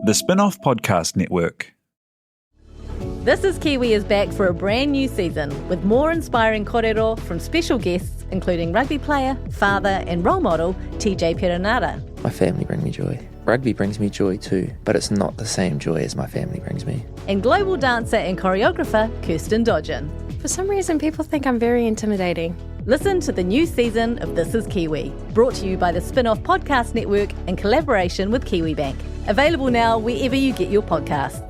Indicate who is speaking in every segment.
Speaker 1: The Spin-off Podcast Network.
Speaker 2: This is Kiwi is back for a brand new season with more inspiring kōrero from special guests including rugby player, father and role model TJ Perenara.
Speaker 3: My family bring me joy. Rugby brings me joy too, but it's not the same joy as my family brings me.
Speaker 2: And global dancer and choreographer Kirsten Dodgen.
Speaker 4: For some reason, people think I'm very intimidating.
Speaker 2: Listen to the new season of This is Kiwi, brought to you by the Spin-off Podcast Network in collaboration with KiwiBank. Available now wherever you get your podcasts.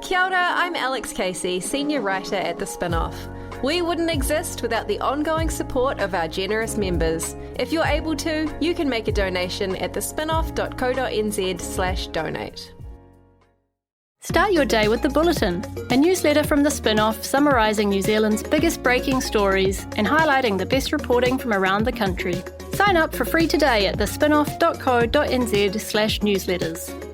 Speaker 4: Kia ora, I'm Alex Casey, senior writer at The Spin-off. We wouldn't exist without the ongoing support of our generous members. If you're able to, you can make a donation at thespinoff.co.nz/donate.
Speaker 5: Start your day with The Bulletin, a newsletter from The Spin-off summarising New Zealand's biggest breaking stories and highlighting the best reporting from around the country. Sign up for free today at thespinoff.co.nz/newsletters.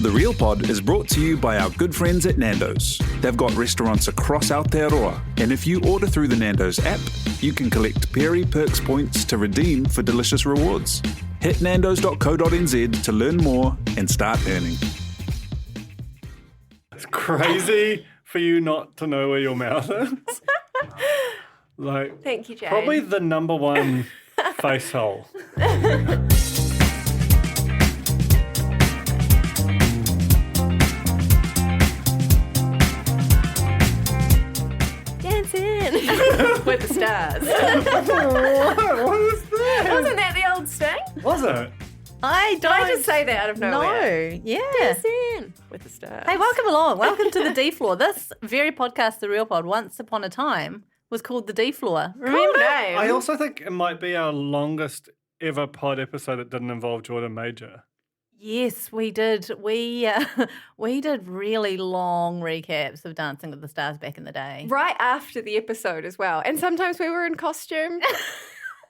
Speaker 1: The Real Pod is brought to you by our good friends at Nando's. They've got restaurants across Aotearoa, and if you order through the Nando's app, you can collect Perry Perks points to redeem for delicious rewards. Hit nandos.co.nz to learn more and start earning.
Speaker 6: It's crazy for you not to know where your mouth is.
Speaker 4: Thank you, Jane.
Speaker 6: Probably the number one face hole.
Speaker 4: With the stars.
Speaker 6: What was that?
Speaker 4: Wasn't that the old sting?
Speaker 6: Was it?
Speaker 2: I
Speaker 4: Did I just say that out of nowhere?
Speaker 2: No, yeah.
Speaker 4: Dancing with the stars.
Speaker 2: Hey, welcome along. Welcome to the D Floor. This very podcast, The Real Pod, once upon a time was called the D Floor. Remember?
Speaker 4: Cool name.
Speaker 6: I also think it might be our longest ever pod episode that didn't involve Jordan Major.
Speaker 2: Yes, we did. We did really long recaps of Dancing with the Stars back in the day.
Speaker 4: Right after the episode as well. And sometimes we were in costume.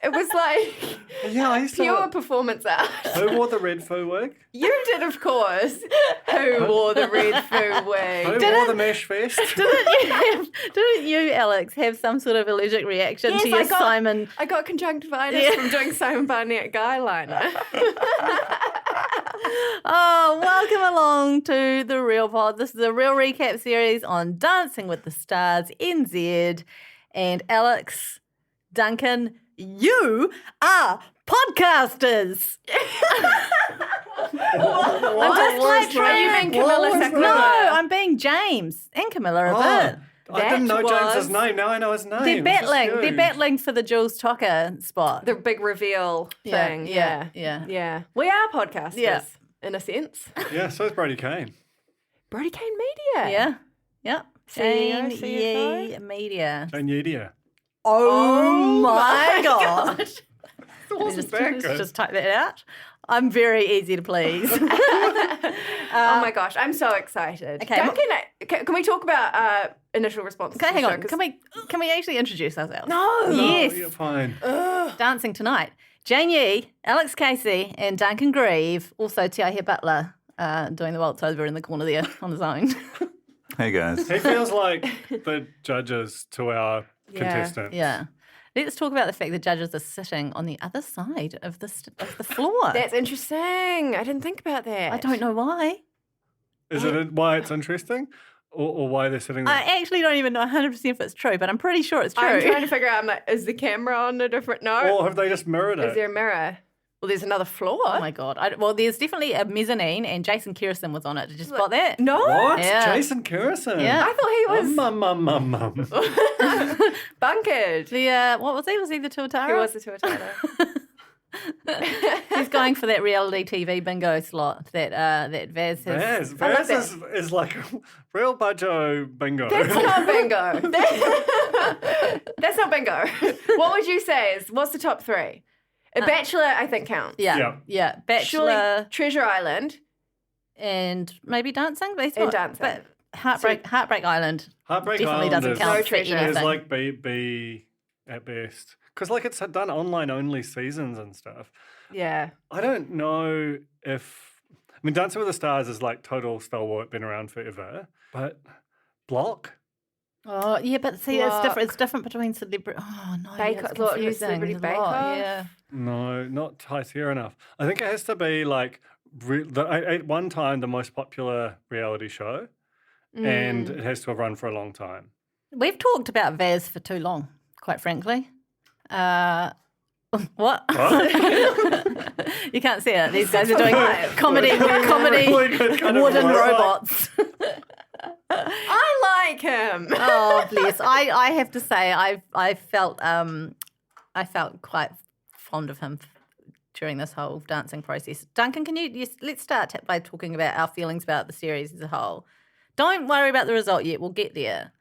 Speaker 4: It was like
Speaker 6: Yeah, I used to.
Speaker 4: pure performance art.
Speaker 6: Who wore the red faux wig?
Speaker 4: You did, of course. Who wore the red faux wig?
Speaker 6: Who wore the mesh vest?
Speaker 2: Didn't you, Alex, have some sort of allergic reaction
Speaker 4: Yes,
Speaker 2: to your
Speaker 4: I got-
Speaker 2: Simon?
Speaker 4: I got conjunctivitis from doing Simon Barnett guy liner.
Speaker 2: Oh, welcome along to The Real Pod. This is a real recap series on Dancing with the Stars NZ. And Alex, Duncan, you are podcasters. I'm just like
Speaker 4: Are you being Camilla
Speaker 6: What was
Speaker 4: Sacramento?
Speaker 2: No, I'm being James and Camilla a bit.
Speaker 6: I didn't know
Speaker 4: That
Speaker 6: James's
Speaker 4: was-
Speaker 6: name. Now I know his name.
Speaker 2: They're
Speaker 6: It's
Speaker 2: battling.
Speaker 6: huge.
Speaker 2: They're battling for the Jules Tucker spot.
Speaker 4: The big reveal thing.
Speaker 2: yeah.
Speaker 4: Yeah. We are podcasters,
Speaker 2: Yeah.
Speaker 4: in a sense.
Speaker 6: Yeah, so is Brody Kane.
Speaker 4: Brody Kane Media.
Speaker 2: Yeah. Yep.
Speaker 4: CEO,
Speaker 2: Jane
Speaker 4: CFO?
Speaker 2: Media.
Speaker 6: Jane Yedia.
Speaker 2: Oh my God.
Speaker 6: Wasn't that
Speaker 4: Oh
Speaker 6: good?
Speaker 2: Just type that out. I'm very easy to please.
Speaker 4: Oh my gosh, I'm so excited.
Speaker 2: Okay,
Speaker 4: Duncan, can we talk about initial responses?
Speaker 2: Okay,
Speaker 4: to the
Speaker 2: hang
Speaker 4: show?
Speaker 2: on.
Speaker 4: 'Cause-
Speaker 2: Can we actually introduce ourselves?
Speaker 4: No.
Speaker 2: Yes.
Speaker 6: Oh, you're fine.
Speaker 2: Dancing tonight. Jane Yee, Alex Casey, and Duncan Grieve. Also Tiahe Butler doing the waltz over in the corner there on his own.
Speaker 1: Hey guys.
Speaker 6: He feels like the judges to our contestants.
Speaker 2: Yeah. Let's talk about the fact that judges are sitting on the other side of the floor.
Speaker 4: That's interesting. I didn't think about that.
Speaker 2: I don't know why.
Speaker 6: Is it why it's interesting? Or why they're sitting there?
Speaker 2: I actually don't even know 100% if it's true, but I'm pretty sure it's true.
Speaker 4: I'm trying to figure out, I'm like, is the camera on a different note?
Speaker 6: Or have they just mirrored it?
Speaker 4: Is there a mirror? Well, there's another floor.
Speaker 2: Oh my God. Well, there's definitely a mezzanine, and Jason Kirsten was on it. Did you spot that?
Speaker 4: No.
Speaker 6: What?
Speaker 2: Yeah.
Speaker 6: Jason Kirsten?
Speaker 2: Yeah.
Speaker 4: I thought he was
Speaker 6: Mum.
Speaker 4: bunkered.
Speaker 2: What was he? Was he the Tuatara?
Speaker 4: Who was the Tuatara?
Speaker 2: He's going for that reality TV bingo slot that Vaz has.
Speaker 6: Vaz is like a real budget bingo.
Speaker 4: That's not bingo. That's not bingo. What would you say what's the top three? A Bachelor, I think, counts.
Speaker 2: Yeah. Bachelor
Speaker 4: Surely Treasure Island.
Speaker 2: and maybe dancing.
Speaker 4: And dancing.
Speaker 2: But Heartbreak Island.
Speaker 6: Heartbreak
Speaker 2: Definitely
Speaker 6: Island
Speaker 2: doesn't
Speaker 6: is,
Speaker 2: count
Speaker 4: No
Speaker 2: for
Speaker 4: treasure.
Speaker 2: anything.
Speaker 6: is like B at best. Because like it's done online only seasons and stuff.
Speaker 4: Yeah.
Speaker 6: I don't know if Dancing with the Stars is like total stalwart, been around forever. But Block,
Speaker 2: Oh, yeah, but see, it's different. It's different between celebrity. Oh, no.
Speaker 4: Bake
Speaker 2: it's
Speaker 4: Off,
Speaker 2: confusing.
Speaker 4: Celebrity
Speaker 2: There's a
Speaker 4: Bake
Speaker 2: lot,
Speaker 4: Off.
Speaker 2: Yeah.
Speaker 6: No, not tighter enough. I think it has to be like at one time the most popular reality show, and it has to have run for a long time.
Speaker 2: We've talked about Vaz for too long, quite frankly. What? You can't see it. These guys are doing comedy wooden robots.
Speaker 4: I like him.
Speaker 2: Oh, bless. I have to say, I felt quite fond of him during this whole dancing process. Duncan, let's start by talking about our feelings about the series as a whole. Don't worry about the result yet. We'll get there.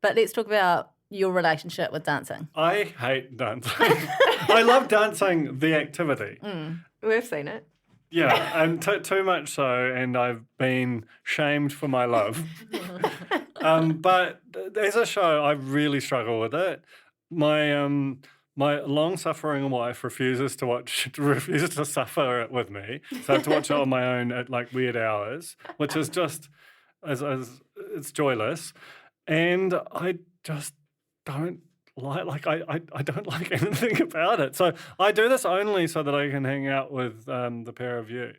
Speaker 2: But let's talk about your relationship with dancing.
Speaker 6: I hate dancing. I love dancing, the activity.
Speaker 4: We've seen it.
Speaker 6: Yeah, and too much so, and I've been shamed for my love. But as a show, I really struggle with it. My long-suffering wife refuses to suffer it with me, so I have to watch it on my own at like weird hours, which is just as it's joyless, and I just don't I don't like anything about it. So I do this only so that I can hang out with the pair of you.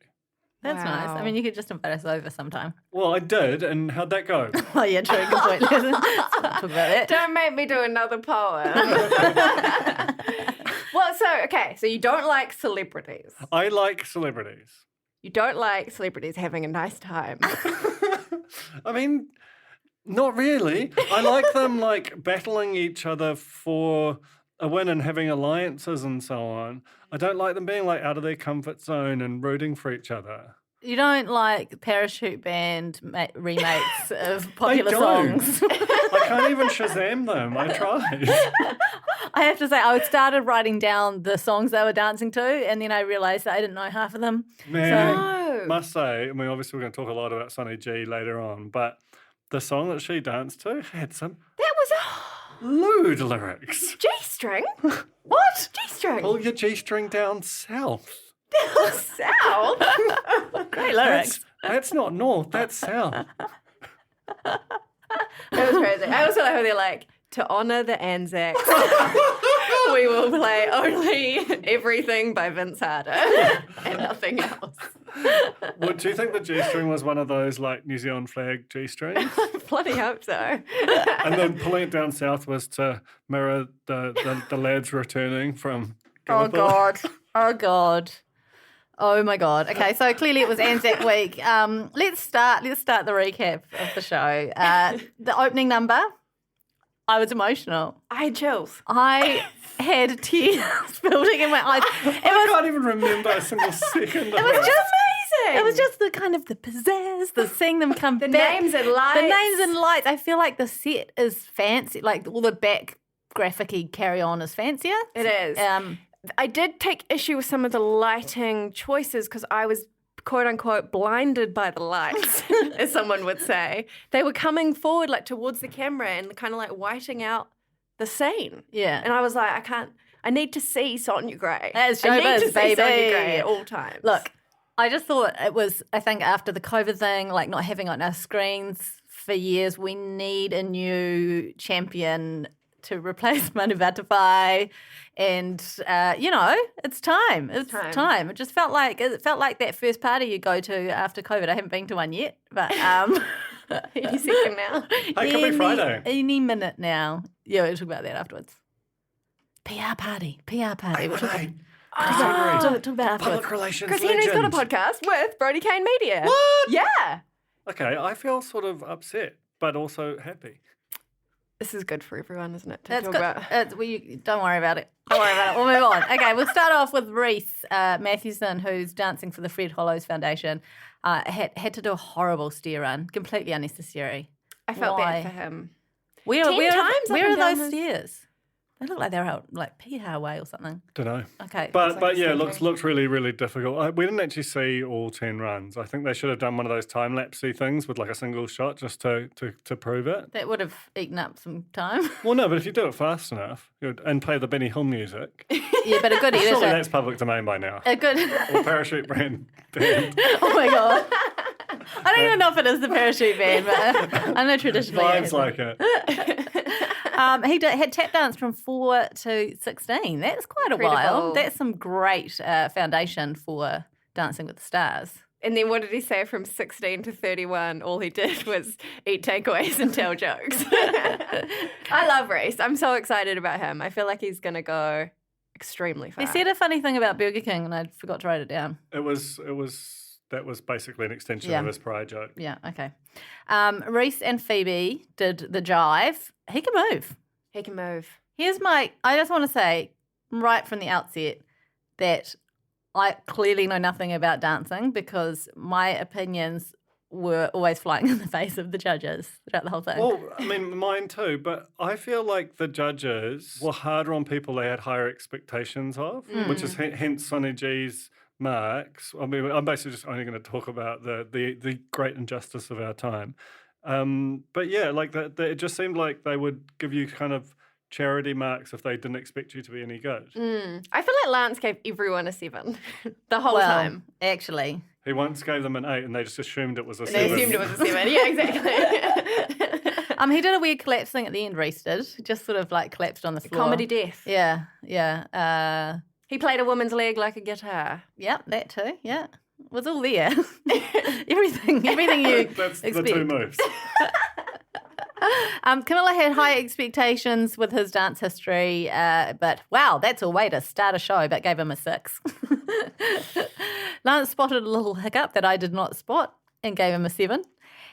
Speaker 2: That's nice. I mean, you could just invite us over sometime.
Speaker 6: Well, I did, and how'd that go?
Speaker 2: Oh, yeah, true. Good point. Let's talk about that.
Speaker 4: Don't make me do another poem. Well, so you don't like celebrities.
Speaker 6: I like celebrities.
Speaker 4: You don't like celebrities having a nice time.
Speaker 6: I mean, not really. I like them like battling each other for a win and having alliances and so on. I don't like them being like out of their comfort zone and rooting for each other.
Speaker 2: You don't like parachute band remakes of popular
Speaker 6: don't.
Speaker 2: songs.
Speaker 6: I can't even Shazam them. I tried.
Speaker 2: I have to say, I started writing down the songs they were dancing to, and then I realised that I didn't know half of them.
Speaker 6: Man, must say, I mean, obviously we're going to talk a lot about Sonny G later on, but the song that she danced to had some
Speaker 4: That was
Speaker 6: lewd lyrics.
Speaker 4: G-string? What? G-string?
Speaker 6: Pull your G-string down south.
Speaker 4: South?
Speaker 2: Great lyrics.
Speaker 6: That's not north, that's south.
Speaker 4: That was crazy. I also like how they're like, to honour the Anzacs, we will play only Everything by Vince Harder and nothing else.
Speaker 6: Well, do you think the G-string was one of those like New Zealand flag G-strings?
Speaker 4: Bloody hope so.
Speaker 6: And then pulling it down south was to mirror the lads returning from Gallipoli.
Speaker 2: Oh, God. Oh, my God. Okay, so clearly it was Anzac Week. Let's start the recap of the show. The opening number, I was emotional.
Speaker 4: I had chills.
Speaker 2: I had tears building in my eyes.
Speaker 6: I can't even remember a single second of it.
Speaker 2: It was just the kind of the pizzazz, the seeing them come back.
Speaker 4: Names and lights.
Speaker 2: The names and lights. I feel like the set is fancy. Like all the back graphic-y carry-on is fancier.
Speaker 4: It is. I did take issue with some of the lighting choices because I was quote-unquote blinded by the lights, as someone would say. They were coming forward like towards the camera and kind of like whiting out the scene.
Speaker 2: Yeah.
Speaker 4: And I was like, I need to see Sonia Gray.
Speaker 2: That's
Speaker 4: I need
Speaker 2: showbiz,
Speaker 4: to see
Speaker 2: baby.
Speaker 4: Sonia Gray at all times.
Speaker 2: Look, I just thought it was, I think after the COVID thing, like not having on our screens for years, we need a new champion to replace Manu Vatuvai. And, it's time. It's time. It just felt like that first party you go to after COVID. I haven't been to one yet, but
Speaker 4: any second now.
Speaker 6: It could be Friday.
Speaker 2: Any minute now. Yeah, we'll talk about that afterwards. PR party. We'll talk about afterwards.
Speaker 6: Public relations
Speaker 4: Chris Henry's got a
Speaker 6: legend.
Speaker 4: podcast with Brody Kane Media.
Speaker 6: What?
Speaker 4: Yeah.
Speaker 6: Okay, I feel sort of upset, but also happy.
Speaker 4: This is good for everyone, isn't it?
Speaker 2: That's good. Don't worry about it. We'll move on. Okay, we'll start off with Reese Matthewson, who's dancing for the Fred Hollows Foundation. Had to do a horrible steer run, completely unnecessary.
Speaker 4: I felt bad for him.
Speaker 2: Where are those
Speaker 4: stairs?
Speaker 2: stairs? They look like they're out like Piha way or something.
Speaker 6: Don't know.
Speaker 2: Okay.
Speaker 6: But yeah, it looks really, really difficult. We didn't actually see all 10 runs. I think they should have done one of those time-lapsey things with like a single shot just to prove it.
Speaker 2: That would have eaten up some time.
Speaker 6: Well, no, but if you do it fast enough and play the Benny Hill music,
Speaker 2: Yeah, but a good
Speaker 6: surely that's public domain by now.
Speaker 2: A good
Speaker 6: Or Parachute Brand band.
Speaker 2: Oh my God. I don't even know if it is the parachute band, but I know traditionally.
Speaker 6: Vibes like it.
Speaker 2: He had tap dance from 4 to 16. That's quite a while.
Speaker 4: Incredible.
Speaker 2: That's some great foundation for Dancing with the Stars.
Speaker 4: And then what did he say from 16 to 31? All he did was eat takeaways and tell jokes. I love Reese. I'm so excited about him. I feel like he's going to go extremely far.
Speaker 2: He said a funny thing about Burger King, and I forgot to write it down.
Speaker 6: That was basically an extension
Speaker 2: Yeah.
Speaker 6: of his prior joke.
Speaker 2: Yeah, okay. Reese and Phoebe did the jive. He can move.
Speaker 4: He can move.
Speaker 2: I just want to say right from the outset that I clearly know nothing about dancing because my opinions were always flying in the face of the judges throughout the whole thing.
Speaker 6: Well, I mean, mine too, but I feel like the judges were harder on people they had higher expectations of, which is hence Sonny G's marks. I mean, I'm basically just only going to talk about the great injustice of our time. But yeah, like it just seemed like they would give you kind of charity marks if they didn't expect you to be any good.
Speaker 4: I feel like Lance gave everyone a 7 the whole time.
Speaker 2: Actually.
Speaker 6: He once gave them an 8 and they just assumed it was a 7.
Speaker 4: They assumed it was a 7. Yeah, exactly.
Speaker 2: He did a weird collapse thing at the end, Reese did. Just sort of like collapsed on the floor.
Speaker 4: Comedy death.
Speaker 2: Yeah.
Speaker 4: He played a woman's leg like a guitar.
Speaker 2: Yep, that too, yeah. It was all there. everything you
Speaker 6: That's
Speaker 2: expect.
Speaker 6: the 2 moves.
Speaker 2: Camilla had high expectations with his dance history, but wow, that's a way to start a show, but gave him a 6. Lance spotted a little hiccup that I did not spot and gave him a 7.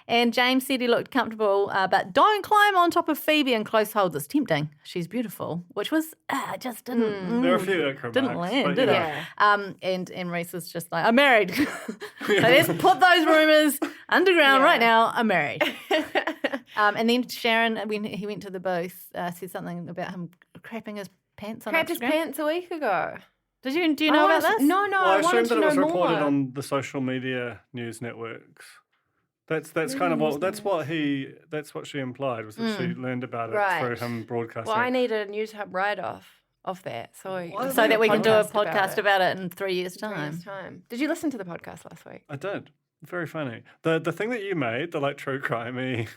Speaker 2: And James said he looked comfortable, but don't climb on top of Phoebe in close holds. It's tempting. She's beautiful, which was just didn't.
Speaker 6: There are a few acrobatics.
Speaker 2: Didn't land,
Speaker 6: but,
Speaker 2: did
Speaker 6: you
Speaker 2: it?
Speaker 6: know.
Speaker 2: And Reese was just like, I'm married. So let's put those rumours underground right now. I'm married. And then Sharon, when he went to the booth, said something about him crapping his pants on
Speaker 4: Crapped his
Speaker 2: Instagram.
Speaker 4: pants a week ago.
Speaker 2: Do you know about this?
Speaker 4: No,
Speaker 6: Well,
Speaker 4: I
Speaker 6: I
Speaker 4: wanted
Speaker 6: assumed
Speaker 4: to
Speaker 6: that it
Speaker 4: know
Speaker 6: was reported
Speaker 4: more.
Speaker 6: on the social media news networks. That's kind of what she implied was that she learned about it
Speaker 4: Right.
Speaker 6: through him broadcasting.
Speaker 4: Well, I need a News Hub write-off of that. So
Speaker 2: So that we can do a
Speaker 4: podcast
Speaker 2: podcast about it in 3 years'
Speaker 4: 3
Speaker 2: time.
Speaker 4: years' time. Did you listen to the podcast last week?
Speaker 6: I did. Very funny. The thing that you made, the like true crimey,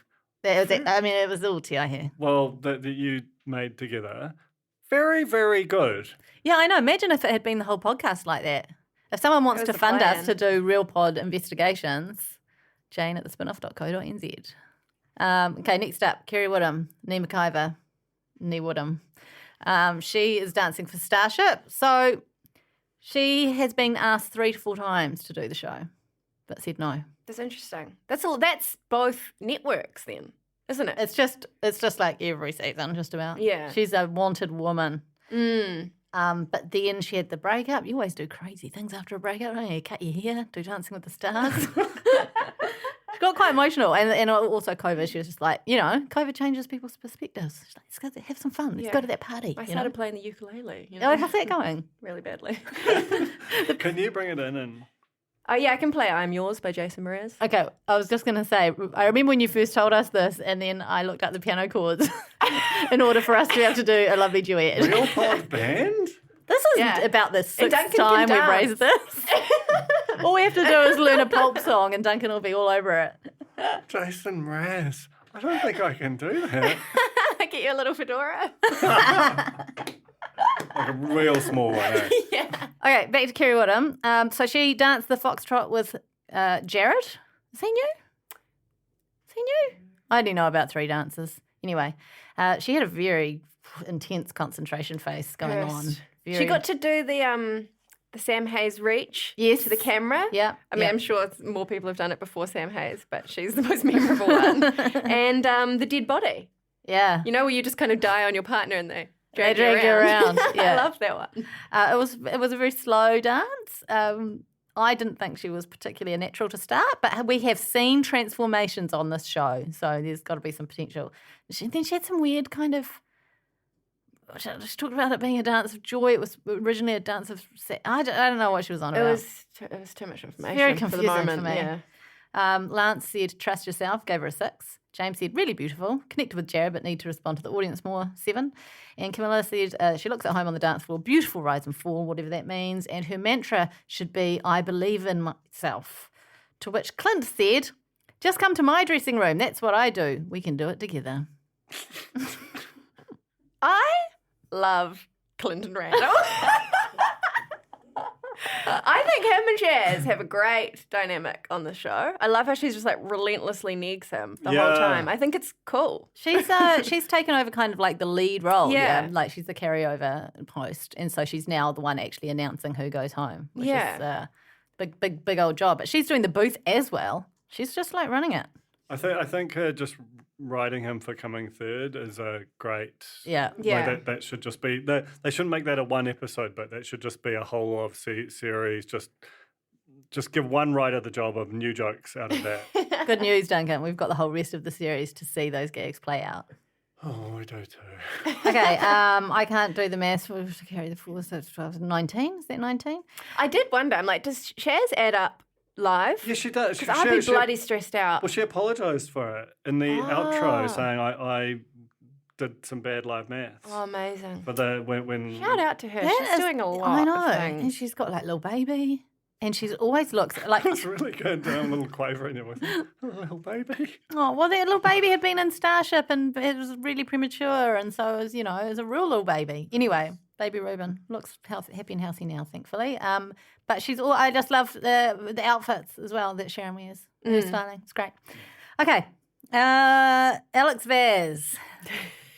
Speaker 2: It was all TI here.
Speaker 6: well, that you made together, very, very good.
Speaker 2: Yeah, I know. Imagine if it had been the whole podcast like that. If someone wants
Speaker 4: was
Speaker 2: to
Speaker 4: the
Speaker 2: fund us
Speaker 4: plan.
Speaker 2: to do real pod investigations, Jane at thespinoff.co.nz. Okay, next up, Kerry Woodham, Nee McIver, Nee Woodham. She is dancing for Starship. So she has been asked 3 to 4 times to do the show, but said no.
Speaker 4: That's interesting. That's both networks then, isn't it?
Speaker 2: It's just like every season, just about.
Speaker 4: Yeah.
Speaker 2: She's a wanted woman. But then she had the breakup. You always do crazy things after a breakup, don't you? Cut your hair, do Dancing with the Stars. She got quite emotional. And also COVID, she was just like, COVID changes people's perspectives. She's like, let's go have some fun. Let's go to that party.
Speaker 4: I started playing the ukulele.
Speaker 2: Oh, how's that going?
Speaker 4: Really badly.
Speaker 6: Can you bring it in and
Speaker 4: Oh, yeah, I can play I'm Yours by Jason Mraz.
Speaker 2: Okay, I was just going to say, I remember when you first told us this, and then I looked up the piano chords in order for us to be able to do a lovely duet.
Speaker 6: real pod band?
Speaker 2: This is
Speaker 4: Yeah.
Speaker 2: about the
Speaker 4: And
Speaker 2: 6th
Speaker 4: Duncan
Speaker 2: time
Speaker 4: can
Speaker 2: we've
Speaker 4: dance.
Speaker 2: raised this. All we have to do is learn a pulp song, and Duncan will be all over it.
Speaker 6: Jason Mraz. I don't think I can do that.
Speaker 4: Get you a little fedora.
Speaker 6: Like a real small one. Eh?
Speaker 2: Okay, back to Kerry Woodham. So she danced the foxtrot with Jared. Is he new? I only know about 3 dances. Anyway, she had a very intense concentration face going on.
Speaker 4: She got to do the Sam Hayes reach
Speaker 2: Yes.
Speaker 4: to the camera.
Speaker 2: Yeah.
Speaker 4: I mean, I'm sure more people have done it before Sam Hayes, but she's the most memorable one. And the dead body.
Speaker 2: Yeah.
Speaker 4: You know, where you just kind of die on your partner and they
Speaker 2: They
Speaker 4: drag
Speaker 2: you around. Yeah.
Speaker 4: I love that one.
Speaker 2: It was a very slow dance. I didn't think she was particularly a natural to start, but we have seen transformations on this show, so there's got to be some potential. Then she had some weird kind of. She talked about it being a dance of joy. It was originally a dance of. I don't know what she was on
Speaker 4: It
Speaker 2: about.
Speaker 4: was too much information.
Speaker 2: very
Speaker 4: for the
Speaker 2: confusing
Speaker 4: moment.
Speaker 2: for me.
Speaker 4: Yeah.
Speaker 2: Lance said, trust yourself, gave her a 6. James said, really beautiful, connected with Jared, but need to respond to the audience more, 7. And Camilla said, she looks at home on the dance floor, beautiful rise and fall, whatever that means. And her mantra should be, I believe in myself. To which Clint said, just come to my dressing room. That's what I do. We can do it together.
Speaker 4: I love Clinton Randall. I think him and Jazz have a great dynamic on the show. I love how she's just like relentlessly negs him the whole time. I think it's cool.
Speaker 2: She's taken over kind of like the lead role.
Speaker 4: Yeah.
Speaker 2: Like she's the carryover host. And so she's now the one actually announcing who goes home, which is big old job. But she's doing the booth as well. She's just like running it.
Speaker 6: I think just writing him for coming third is a great.
Speaker 2: Yeah.
Speaker 6: Like that should just be that. They shouldn't make that a one episode, but that should just be a whole of series. Just give one writer the job of new jokes out of that.
Speaker 2: Good news, Duncan. We've got the whole rest of the series to see those gags play out.
Speaker 6: Oh, we do too.
Speaker 2: Okay, I can't do the maths. We have to carry the force. That's 12, 19. Is that 19?
Speaker 4: I did wonder, I'm like, does Shaz add up live?
Speaker 6: Yeah, she does.
Speaker 4: Because I'd be bloody stressed out.
Speaker 6: Well, she apologised for it in the outro, saying I did some bad live maths.
Speaker 4: Oh, amazing.
Speaker 6: But when
Speaker 4: Shout out to her.
Speaker 2: That
Speaker 4: She's
Speaker 2: is-
Speaker 4: doing a lot
Speaker 2: I know.
Speaker 4: of
Speaker 2: And
Speaker 4: things.
Speaker 2: she's got like little baby. And she's always looks like,
Speaker 6: it's really good, a little quaver in your voice. Oh, little baby.
Speaker 2: oh, well, that little baby had been in Starship and it was really premature. And so it was, it was a real little baby. Anyway, baby Reuben looks happy and healthy now, thankfully. But I just love the outfits as well that Sharon wears. Her styling. It's great. Okay. Alex Vaz.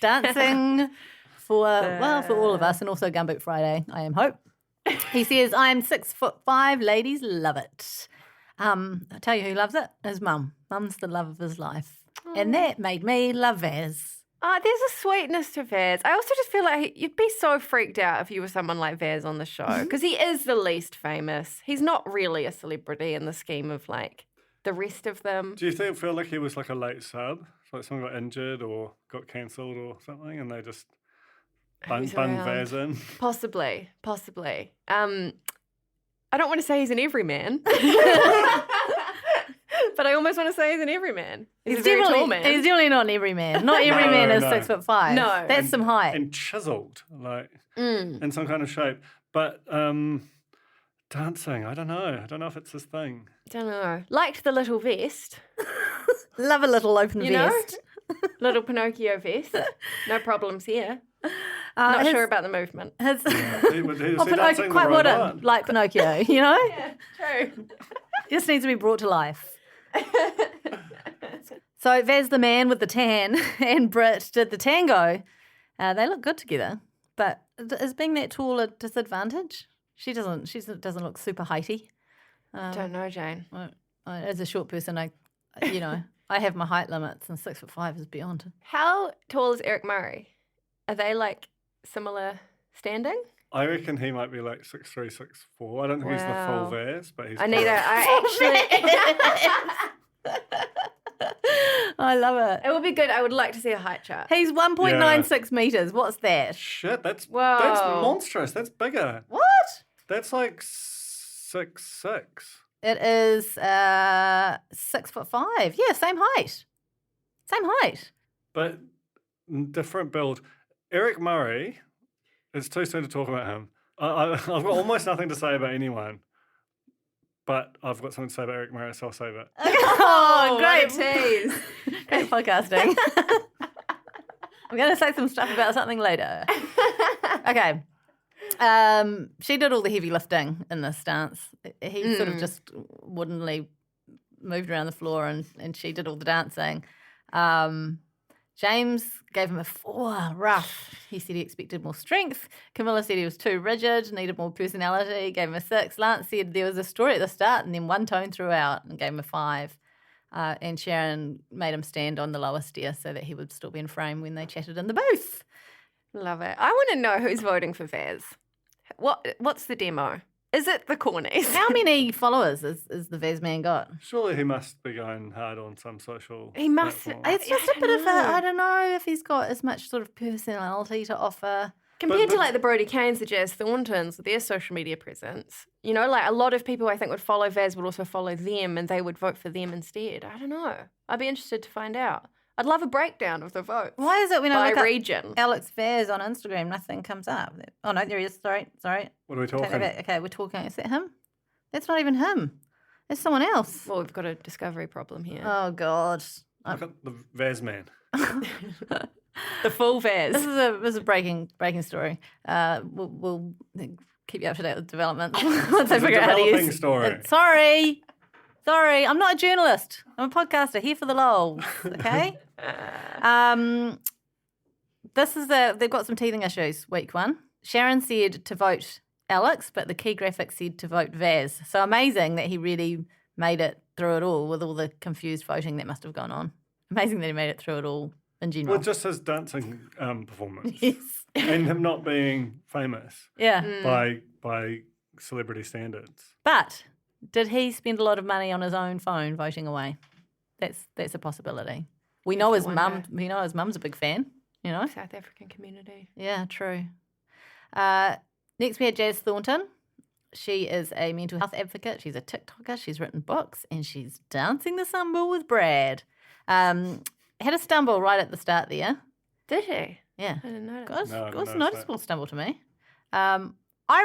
Speaker 2: Dancing for all of us and also Gumboot Friday, I am Hope. He says, I'm 6'5", ladies love it. I'll tell you who loves it, his mum. Mum's the love of his life. And that made me love Vaz.
Speaker 4: There's a sweetness to Vaz. I also just feel like you'd be so freaked out if you were someone like Vaz on the show because he is the least famous. He's not really a celebrity in the scheme of like the rest of them.
Speaker 6: Do you feel like he was like a late sub? Like someone got injured or got cancelled or something and they just bung Vaz in?
Speaker 4: Possibly. I don't want to say he's an everyman. But I almost want to say he's an everyman. He's a very tall man.
Speaker 2: He's definitely not an everyman. Not every man is 6'5".
Speaker 4: No.
Speaker 2: That's some height.
Speaker 6: And chiseled, like in some kind of shape. But dancing, I don't know. I don't know if it's his thing.
Speaker 4: Don't know. Liked the little vest.
Speaker 2: Love a little open
Speaker 4: You
Speaker 2: vest.
Speaker 4: Little Pinocchio vest. No problems here. Not sure about the movement.
Speaker 6: He was
Speaker 2: Pinocchio
Speaker 6: dancing
Speaker 2: quite
Speaker 6: the
Speaker 2: wooden,
Speaker 6: robot.
Speaker 2: like Pinocchio, you know?
Speaker 4: Yeah, true.
Speaker 2: Just needs to be brought to life. So Vaz the man with the tan and Britt did the tango. They look good together. But is being that tall a disadvantage? She doesn't look super heighty.
Speaker 4: Don't know, Jane.
Speaker 2: As a short person, I have my height limits and 6'5" is beyond.
Speaker 4: How tall is Eric Murray? Are they like similar standing?
Speaker 6: I reckon he might be like 6'3", 6'4". I don't think he's the full
Speaker 4: Wow.
Speaker 6: Vaz, but he's
Speaker 2: I love it.
Speaker 4: It would be good. I would like to see a height chart.
Speaker 2: He's 1.96 metres. What's that?
Speaker 6: Shit, that's
Speaker 4: Whoa.
Speaker 6: monstrous. That's bigger.
Speaker 2: What?
Speaker 6: That's like 6'6".
Speaker 2: It is 6'5". Yeah, same height. Same height.
Speaker 6: But different build. Eric Murray, it's too soon to talk about him. I've got almost nothing to say about anyone, but I've got something to say about Eric Murray, so I'll save it.
Speaker 2: Oh, great.
Speaker 4: What a tease.
Speaker 2: Great podcasting. I'm going to say some stuff about something later. Okay. She did all the heavy lifting in this dance. He sort of just woodenly moved around the floor and she did all the dancing. James gave him a 4, rough. He said he expected more strength. Camilla said he was too rigid, needed more personality, gave him a 6. Lance said there was a story at the start and then one tone throughout and gave him a 5. And Sharon made him stand on the lower stair so that he would still be in frame when they chatted in the booth.
Speaker 4: Love it. I want to know who's voting for Vaz. What's the demo? Is it the cornies?
Speaker 2: How many followers is the Vaz man got?
Speaker 6: Surely he must be going hard on some social
Speaker 4: He must-
Speaker 6: platform.
Speaker 2: It's just
Speaker 4: I
Speaker 2: a bit
Speaker 4: don't
Speaker 2: of
Speaker 4: know.
Speaker 2: I don't know if he's got as much sort of personality to offer.
Speaker 4: Compared
Speaker 6: But-
Speaker 4: to like the Brody Canes, the Jazz Thorntons, their social media presence, like a lot of people I think would follow Vaz would also follow them and they would vote for them instead. I don't know. I'd be interested to find out. I'd love a breakdown of the votes.
Speaker 2: Why is it when I
Speaker 4: by
Speaker 2: look up
Speaker 4: region?
Speaker 2: Alex Vaz on Instagram, nothing comes up? Oh no, there he is. Sorry.
Speaker 6: What are we
Speaker 2: Take that
Speaker 6: talking?
Speaker 2: back. Okay, we're talking. Is that him? That's not even him. It's someone else.
Speaker 4: Well, we've got a discovery problem here.
Speaker 2: Oh, God.
Speaker 6: Look at the Vaz man.
Speaker 4: The full Vaz.
Speaker 2: This is a breaking story. We'll keep you up to date with developments once I
Speaker 6: It's a
Speaker 2: figure out how to
Speaker 6: developing
Speaker 2: use
Speaker 6: story.
Speaker 2: Sorry, I'm not a journalist. I'm a podcaster here for the lols. Okay. They've got some teething issues. Week 1, Sharon said to vote Alex, but the key graphic said to vote Vaz. So amazing that he really made it through it all with all the confused voting that must have gone on. Amazing that he made it through it all in general.
Speaker 6: Well, just his dancing performance.
Speaker 2: Yes.
Speaker 6: And him not being famous
Speaker 2: Yeah.
Speaker 6: by celebrity standards.
Speaker 2: But did he spend a lot of money on his own phone voting away? That's a possibility. We know his mum. We know his mum's a big fan. You know.
Speaker 4: South African community.
Speaker 2: Yeah, true. Next we had Jazz Thornton. She is a mental health advocate. She's a TikToker. She's written books and she's dancing the samba with Brad. Had a stumble right at the start there.
Speaker 4: Did he?
Speaker 2: Yeah.
Speaker 4: I didn't know.
Speaker 2: It was
Speaker 6: No, I
Speaker 2: a
Speaker 6: didn't notice
Speaker 2: noticeable stumble to me. I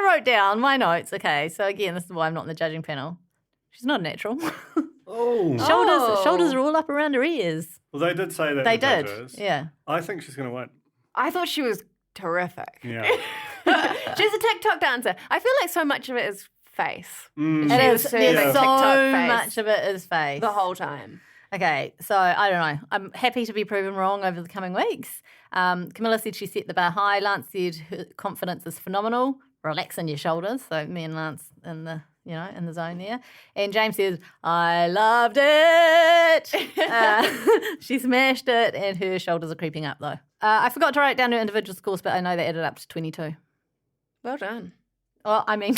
Speaker 2: wrote down my notes. Okay, so again, this is why I'm not in the judging panel. She's not a natural.
Speaker 6: Oh.
Speaker 2: Shoulders are all up around her ears.
Speaker 6: Well, they did say that.
Speaker 2: They
Speaker 6: the
Speaker 2: did.
Speaker 6: judges.
Speaker 2: Yeah.
Speaker 6: I think she's going to win.
Speaker 4: I thought she was terrific.
Speaker 6: Yeah.
Speaker 4: She's a TikTok dancer. I feel like so much of it is face.
Speaker 6: Mm.
Speaker 2: It
Speaker 4: She
Speaker 2: is.
Speaker 4: was serving
Speaker 2: There's so
Speaker 4: TikTok face
Speaker 2: much of it is face.
Speaker 4: the whole time.
Speaker 2: Okay, so I don't know. I'm happy to be proven wrong over the coming weeks. Camilla said she set the bar high. Lance said her confidence is phenomenal. Relax in your shoulders. So me and Lance in the zone there. And James says, I loved it. She smashed it, and her shoulders are creeping up though. I forgot to write down her individual scores, but I know they added up to 22.
Speaker 4: Well done.
Speaker 2: Well, I mean,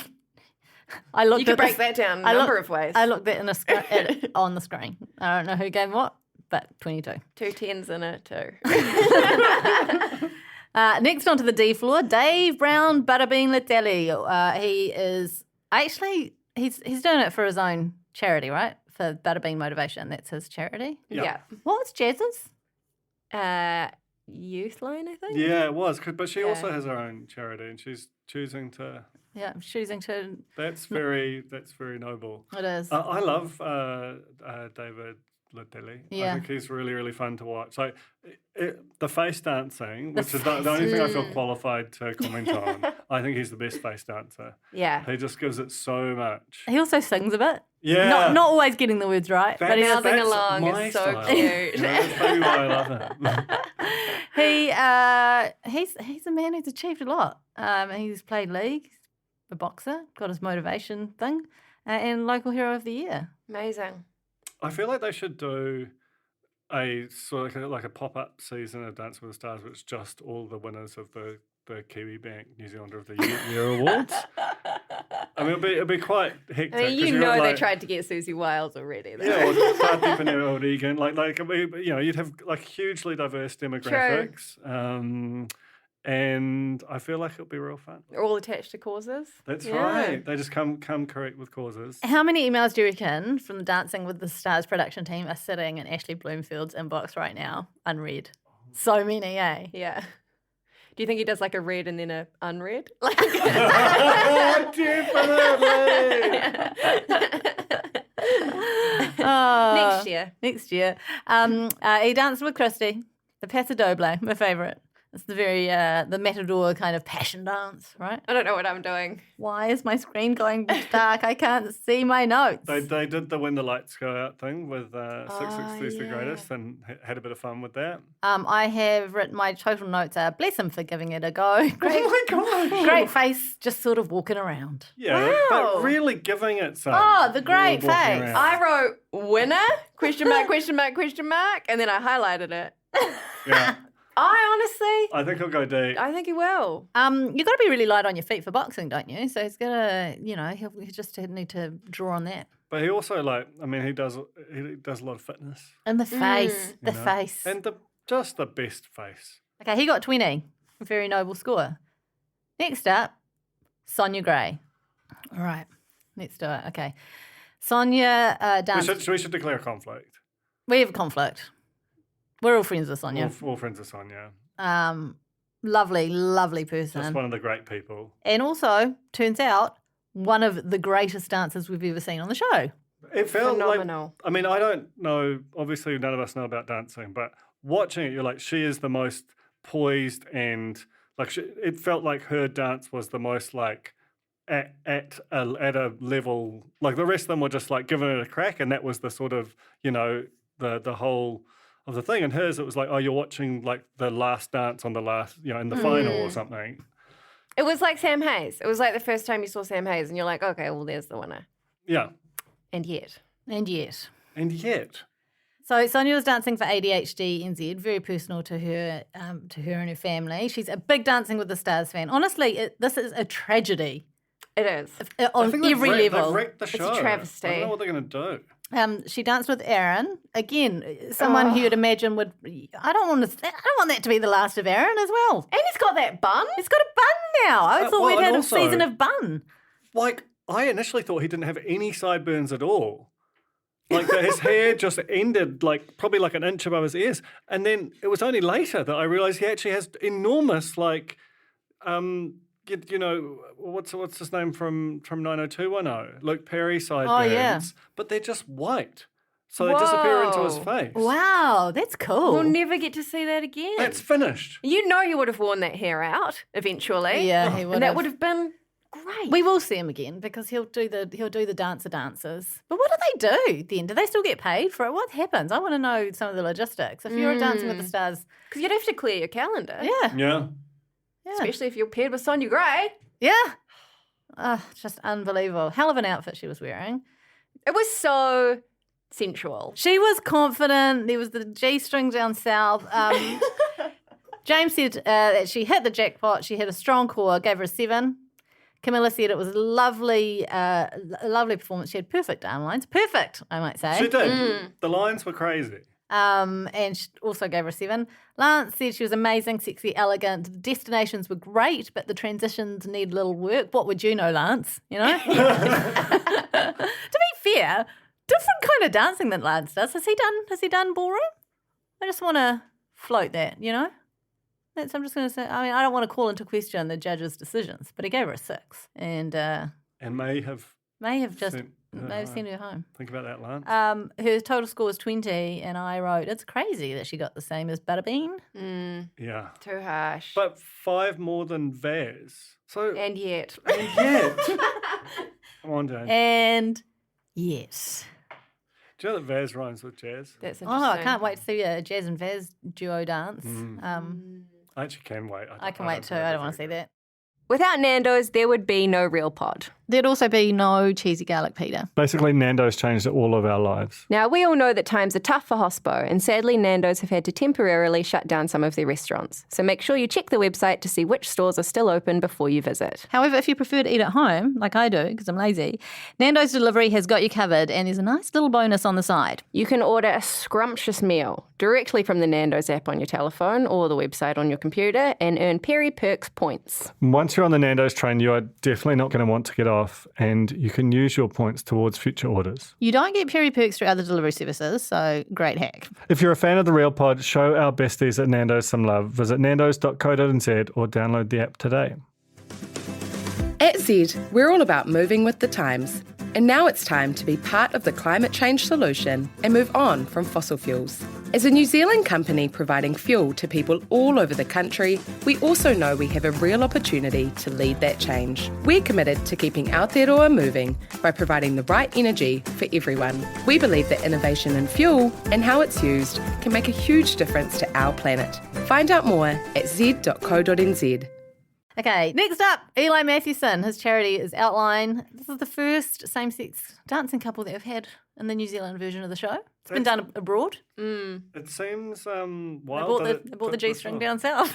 Speaker 2: I looked.
Speaker 4: You could
Speaker 2: at
Speaker 4: break
Speaker 2: this-
Speaker 4: that down
Speaker 2: I
Speaker 4: a number
Speaker 2: looked-
Speaker 4: of ways.
Speaker 2: I looked at it on the screen. I don't know who gave what, but 22.
Speaker 4: 2 10s and a 2.
Speaker 2: Next on to the D floor, Dave Brown Butterbean Latelli. He is actually he's doing it for his own charity, right? For Butterbean Motivation. That's his charity.
Speaker 6: Yeah.
Speaker 2: What's Jazz's?
Speaker 4: Youth line, I think.
Speaker 6: Yeah, it was. But she also
Speaker 4: Yeah.
Speaker 6: has her own charity, and she's choosing to.
Speaker 2: Yeah, I'm choosing to.
Speaker 6: That's very noble.
Speaker 2: It is.
Speaker 6: I love David Latelli.
Speaker 2: Yeah.
Speaker 6: I think he's really, really fun to watch. So the face dancing, which is the only thing I feel qualified to comment on, I think he's the best face dancer.
Speaker 4: Yeah.
Speaker 6: He just gives it so much.
Speaker 2: He also sings a bit.
Speaker 6: Yeah.
Speaker 2: Not always getting the words right, but he
Speaker 6: That's-
Speaker 2: does.
Speaker 4: Mouthing
Speaker 6: that's
Speaker 4: along is
Speaker 6: my
Speaker 4: so
Speaker 6: style.
Speaker 4: cute.
Speaker 6: You know, that's maybe why I love him.
Speaker 2: He's a man who's achieved a lot. He's played league, he's a boxer, got his motivation thing, and local hero of the year.
Speaker 4: Amazing.
Speaker 6: I feel like they should do a sort of like a pop-up season of Dancing with the Stars, which is just all the winners of the Kiwi Bank New Zealander of the Year awards. I mean, it'll be quite hectic.
Speaker 4: I mean,
Speaker 6: 'cause
Speaker 4: you
Speaker 6: you've
Speaker 4: know
Speaker 6: got,
Speaker 4: they
Speaker 6: like,
Speaker 4: tried to get Susie Wiles already. Though.
Speaker 6: Yeah, or Tati Panero Egan, like you'd have like hugely diverse demographics, and I feel like it'll be real fun.
Speaker 4: They're all attached to causes.
Speaker 6: That's
Speaker 4: Yeah.
Speaker 6: right. They just come correct with causes.
Speaker 2: How many emails do you reckon from the Dancing with the Stars production team are sitting in Ashley Bloomfield's inbox right now, unread? So many, eh?
Speaker 4: Yeah. Do you think he does like a read and then a unread? Like
Speaker 2: Oh,
Speaker 4: next year.
Speaker 2: he danced with Christy, the Paso Doble, my favourite. It's the very the matador kind of passion dance, right?
Speaker 4: I don't know what I'm doing.
Speaker 2: Why is my screen going dark? I can't see my notes.
Speaker 6: They did the When the Lights Go Out thing with 663's The
Speaker 4: yeah.
Speaker 6: Greatest and had a bit of fun with that.
Speaker 2: I have written my total notes are bless him for giving it a go. Great,
Speaker 6: Oh my gosh.
Speaker 2: great face, just sort of walking around.
Speaker 6: Yeah,
Speaker 4: Wow.
Speaker 6: but really giving it some.
Speaker 2: Oh, the great
Speaker 6: walking
Speaker 2: face.
Speaker 6: around.
Speaker 4: I wrote winner, question mark, question mark, question mark, and then I highlighted it.
Speaker 6: Yeah,
Speaker 4: I
Speaker 6: I think he'll go deep.
Speaker 4: think he will.
Speaker 2: You got to be really light on your feet for boxing, don't you? So he's gonna, he'll just need to draw on that.
Speaker 6: But he also he does a lot of fitness.
Speaker 2: And the face, the
Speaker 6: you know?
Speaker 2: face.
Speaker 6: And just the best face.
Speaker 2: Okay, he got 20. A very noble score. Next up, Sonia Gray. All right, let's do it. Okay. Sonia danced.
Speaker 6: We should declare a conflict.
Speaker 2: We have a conflict. We're all friends with Sonia.
Speaker 6: All friends of Sonia.
Speaker 2: Lovely, lovely person.
Speaker 6: Just one of the great people.
Speaker 2: And also, turns out, one of the greatest dancers we've ever seen on the show.
Speaker 6: It felt
Speaker 4: phenomenal.
Speaker 6: like, I mean, I don't know, obviously none of us know about dancing, but watching it, you're like, she is the most poised and like, it felt like her dance was the most like at a level, like the rest of them were just like giving it a crack, and that was the sort of, you know, the whole of the thing. And hers, it was like, oh, you're watching like the last dance on the last, you know, in the final or something.
Speaker 4: It was like Sam Hayes. It was like the first time you saw Sam Hayes and you're like, okay, well, there's the winner.
Speaker 6: Yeah.
Speaker 4: And yet.
Speaker 2: And yet.
Speaker 6: And yet.
Speaker 2: So Sonia was dancing for ADHD NZ, very personal to her and her family. She's a big Dancing with the Stars fan. Honestly, this is a tragedy
Speaker 4: It is.
Speaker 2: on every level.
Speaker 6: They've wrecked the show.
Speaker 4: It's a travesty.
Speaker 6: I don't know what they're going to do.
Speaker 2: She danced with Aaron. Again, someone who you'd imagine would. I don't want that to be the last of Aaron as well.
Speaker 4: And he's got that bun.
Speaker 2: He's got a bun now. I thought
Speaker 6: well,
Speaker 2: we'd
Speaker 6: and
Speaker 2: had
Speaker 6: also-
Speaker 2: a season of bun.
Speaker 6: Like, I initially thought he didn't have any sideburns at all. Like, that his hair just ended, like, probably like an inch above his ears. And then it was only later that I realised he actually has enormous, like, you know, what's his name from 90210? Luke Perry sideburns.
Speaker 2: yeah.
Speaker 6: But they're just white. So they disappear into his
Speaker 4: Whoa.
Speaker 6: face.
Speaker 2: Wow, that's cool.
Speaker 4: We'll never get to see that again.
Speaker 6: That's finished.
Speaker 4: You know he would have worn that hair out eventually.
Speaker 2: Yeah, he would.
Speaker 4: And that would have been great.
Speaker 2: We will see him again because he'll do the dances. But what do they do then? Do they still get paid for it? What happens? I want to know some of the logistics. If you're a Dancing with the Stars,
Speaker 4: Because you'd have to clear your calendar.
Speaker 2: yeah,
Speaker 6: Yeah.
Speaker 4: Especially if you're paired with Sonia Gray.
Speaker 2: yeah, just unbelievable. Hell of an outfit she was wearing.
Speaker 4: It was so sensual.
Speaker 2: She was confident. There was the G-string down south. James said that she hit the jackpot. She had a strong core, gave her a 7. Camilla said it was a lovely performance. She had perfect arm lines. Perfect, I might say.
Speaker 6: She did. The lines were crazy.
Speaker 2: And she also gave her a 7. Lance said she was amazing, sexy, elegant. The destinations were great, but the transitions need a little work. What would you know, Lance? You know? To be fair, different kind of dancing than Lance does. Has he done ballroom? I just want to float that, you know? I'm just going to say, I mean, I don't want to call into question the judge's decisions, but he gave her a 6 and
Speaker 6: may have
Speaker 2: just sent her home.
Speaker 6: Think about that, Lance.
Speaker 2: Her total score was 20, and I wrote, it's crazy that she got the same as Butterbean.
Speaker 6: Yeah.
Speaker 4: Too harsh.
Speaker 6: But 5 more than Vaz. So
Speaker 4: And yet.
Speaker 6: Come on, Jane.
Speaker 2: And yes.
Speaker 6: Do you know that Vaz rhymes with jazz?
Speaker 4: That's
Speaker 2: Oh,
Speaker 4: interesting.
Speaker 2: I can't wait to see a Jazz and Vaz duo dance.
Speaker 6: I actually can wait.
Speaker 2: I can wait too. I don't want to see that.
Speaker 4: Without Nando's, there would be no Real Pod.
Speaker 2: There'd also be no cheesy garlic pita.
Speaker 6: Basically, Nando's changed all of our lives.
Speaker 4: Now, we all know that times are tough for hospo, and sadly, Nando's have had to temporarily shut down some of their restaurants. So make sure you check the website to see which stores are still open before you visit.
Speaker 2: However, if you prefer to eat at home, like I do because I'm lazy, Nando's Delivery has got you covered, and there's a nice little bonus on the side.
Speaker 4: You can order a scrumptious meal directly from the Nando's app on your telephone or the website on your computer and earn Perry Perks points.
Speaker 6: Once you're on the Nando's train, you are definitely not going to want to get off, and you can use your points towards future orders.
Speaker 2: You don't get Perry Perks through other delivery services, so great hack.
Speaker 6: If you're a fan of the Real Pod, show our besties at Nando's some love. Visit nandos.co.nz or download the app today.
Speaker 7: At Z, we're all about moving with the times. And now it's time to be part of the climate change solution and move on from fossil fuels. As a New Zealand company providing fuel to people all over the country, we also know we have a real opportunity to lead that change. We're committed to keeping Aotearoa moving by providing the right energy for everyone. We believe that innovation in fuel and how it's used can make a huge difference to our planet. Find out more at z.co.nz.
Speaker 2: Okay, next up, Eli Mathewson. His charity is Outline. This is the first same-sex dancing couple that we've had in the New Zealand version of the show. It's been done abroad.
Speaker 6: It seems
Speaker 2: They
Speaker 6: wild.
Speaker 2: bought the G-string down south.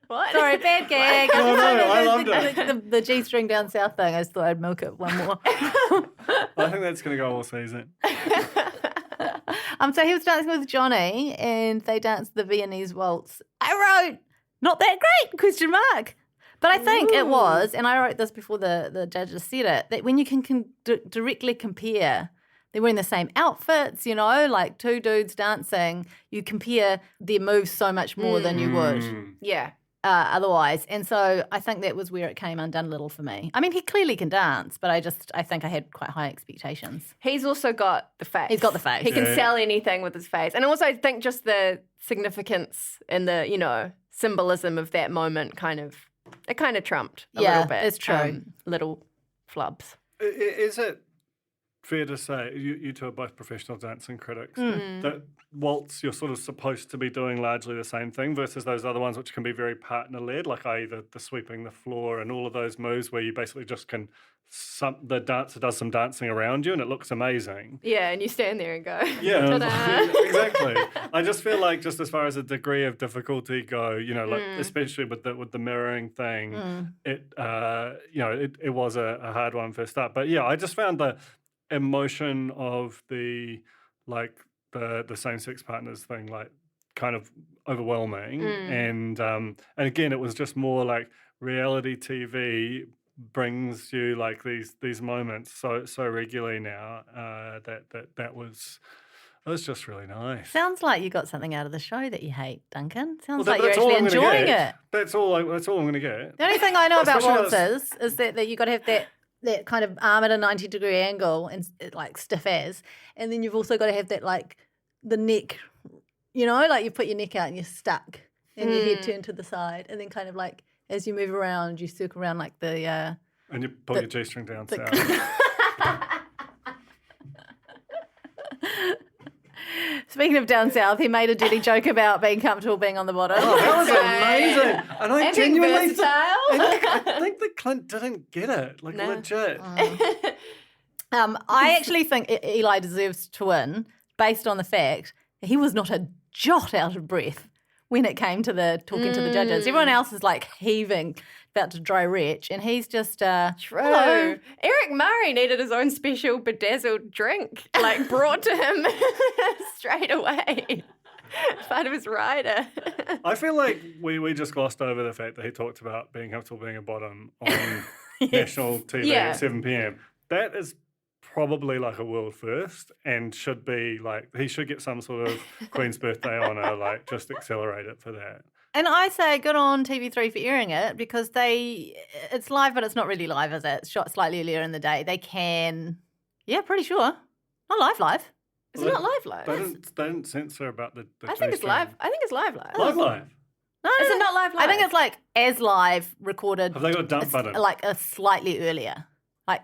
Speaker 4: What?
Speaker 2: Sorry, bad gag.
Speaker 6: No, I loved it.
Speaker 2: The G-string down south thing. I just thought I'd milk it one more.
Speaker 6: I think that's going to go all season.
Speaker 2: So he was dancing with Johnny, and they danced the Viennese waltz. I wrote, not that great, question mark. But I think it was, and I wrote this before the judges said it, that when you can directly compare, they're wearing the same outfits, you know, like two dudes dancing, you compare their moves so much more than you would.
Speaker 4: Yeah.
Speaker 2: otherwise. And so I think that was where it came undone a little for me. I mean, he clearly can dance, but I think I had quite high expectations.
Speaker 4: He's also got the face.
Speaker 2: He's got the face.
Speaker 4: He can sell anything with his face. And also I think just the significance and the, symbolism of that moment kind of trumped a little bit.
Speaker 2: It's true.
Speaker 4: Little flubs.
Speaker 6: Is it fair to say, you two are both professional dancing critics, that waltz you're sort of supposed to be doing largely the same thing versus those other ones which can be very partner-led, like the sweeping the floor and all of those moves where you basically just can, the dancer does some dancing around you and it looks amazing.
Speaker 4: Yeah, and you stand there and go,
Speaker 6: Yeah,
Speaker 4: ta-da.
Speaker 6: exactly. I just feel like just as far as a degree of difficulty go, like especially with the mirroring thing, it was a hard one for a start. But yeah, I just found the emotion of the same-sex partners thing kind of overwhelming, and again it was just more like reality TV brings you like these moments so regularly now that was just really nice.
Speaker 2: Sounds like you got something out of the show that you hate, Duncan. Sounds
Speaker 6: Well,
Speaker 2: like you're
Speaker 6: that's all
Speaker 2: actually
Speaker 6: I'm gonna
Speaker 2: enjoying
Speaker 6: get.
Speaker 2: it.
Speaker 6: That's all I'm going to get.
Speaker 2: The only thing I know about
Speaker 6: Especially
Speaker 2: waltzes is that you got to have that kind of arm at a 90-degree angle and like stiff as, and then you've also got to have that like the neck, like you put your neck out and you're stuck and your head turned to the side, and then kind of like as you move around, you circle around like the
Speaker 6: and you pull your G-string down south.
Speaker 2: Speaking of down south, he made a dirty joke about being comfortable being on the bottom.
Speaker 6: Oh, that was amazing. And I genuinely
Speaker 4: versatile.
Speaker 6: I think that Clint didn't get it. Legit.
Speaker 2: I actually think Eli deserves to win based on the fact he was not a jot out of breath when it came to the talking to the judges. Everyone else is like heaving, about to dry retch, and he's just
Speaker 4: True.
Speaker 2: hello.
Speaker 4: Eric Murray needed his own special bedazzled drink, brought to him straight away. Part of his rider.
Speaker 6: I feel like we just glossed over the fact that he talked about being comfortable being a bottom on national TV at 7 p.m. That is probably like a world first and should be he should get some sort of Queen's Birthday honour, just accelerate it for that.
Speaker 2: And I say good on TV3 for airing it because it's live, but it's not really live, is it? It's shot slightly earlier in the day. They can, pretty sure. Not live.
Speaker 4: It's not live.
Speaker 6: They didn't censor about the
Speaker 4: I think it's live. I think it's live.
Speaker 6: Live.
Speaker 2: No,
Speaker 4: Is it not live?
Speaker 2: I think it's as live recorded.
Speaker 6: Have they got a dump button?
Speaker 2: A slightly earlier,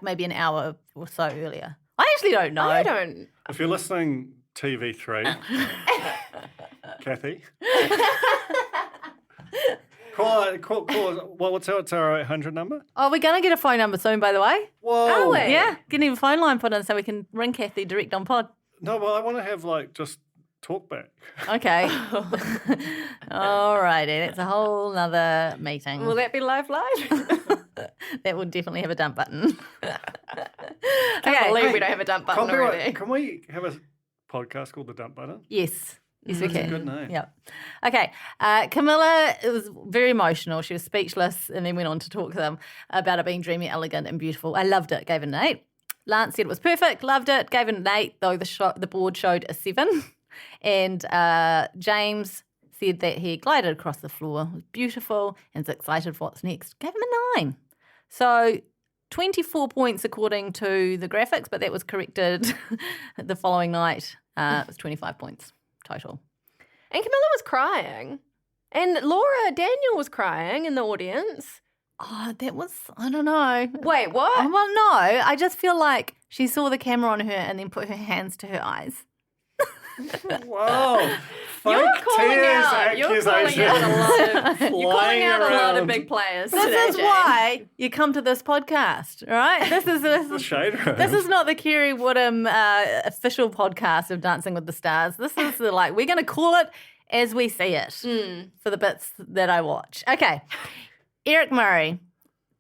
Speaker 2: maybe an hour or so earlier. I actually don't know.
Speaker 4: I don't.
Speaker 6: If you're listening, TV3, Kathy. Call. What's our 800 number?
Speaker 2: Oh, we're going to get a phone number soon, by the way.
Speaker 6: Whoa.
Speaker 4: Are we?
Speaker 2: Yeah, getting a phone line put in so we can ring Kathy direct on pod.
Speaker 6: No, well, I want to have just talk back.
Speaker 2: Okay. All righty. That's a whole nother meeting.
Speaker 4: Will that be live?
Speaker 2: That would definitely have a dump button.
Speaker 4: Can't believe we don't have a dump button already.
Speaker 6: Can we have a podcast called The Dump Button?
Speaker 2: Yes, we
Speaker 6: That's
Speaker 2: can.
Speaker 6: a good name.
Speaker 2: Yeah. Okay. Camilla, it was very emotional. She was speechless and then went on to talk to them about it being dreamy, elegant and beautiful. I loved it. Gave it an 8. Lance said it was perfect. Loved it. Gave it an 8, though the board showed a 7. And James said that he glided across the floor. It was beautiful and is excited for what's next. Gave him a 9. So 24 points according to the graphics, but that was corrected the following night. It was 25 points total.
Speaker 4: And Camilla was crying. And Laura Daniel was crying in the audience.
Speaker 2: Oh, that was, I don't know.
Speaker 4: Wait, what?
Speaker 2: Well, no, I just feel like she saw the camera on her and then put her hands to her eyes.
Speaker 6: Whoa.
Speaker 4: You're calling
Speaker 6: tears
Speaker 4: out. You're calling
Speaker 6: accusations
Speaker 4: out a lot of. You're calling
Speaker 6: flying
Speaker 4: out a lot
Speaker 6: around.
Speaker 4: of big players.
Speaker 2: This
Speaker 4: today,
Speaker 2: is
Speaker 4: Jane.
Speaker 2: why you come to this podcast, all right?
Speaker 6: The shade room.
Speaker 2: This is not the Kerry Woodham official podcast of Dancing with the Stars. This is we're going to call it as we see it for the bits that I watch. Okay. Eric Murray,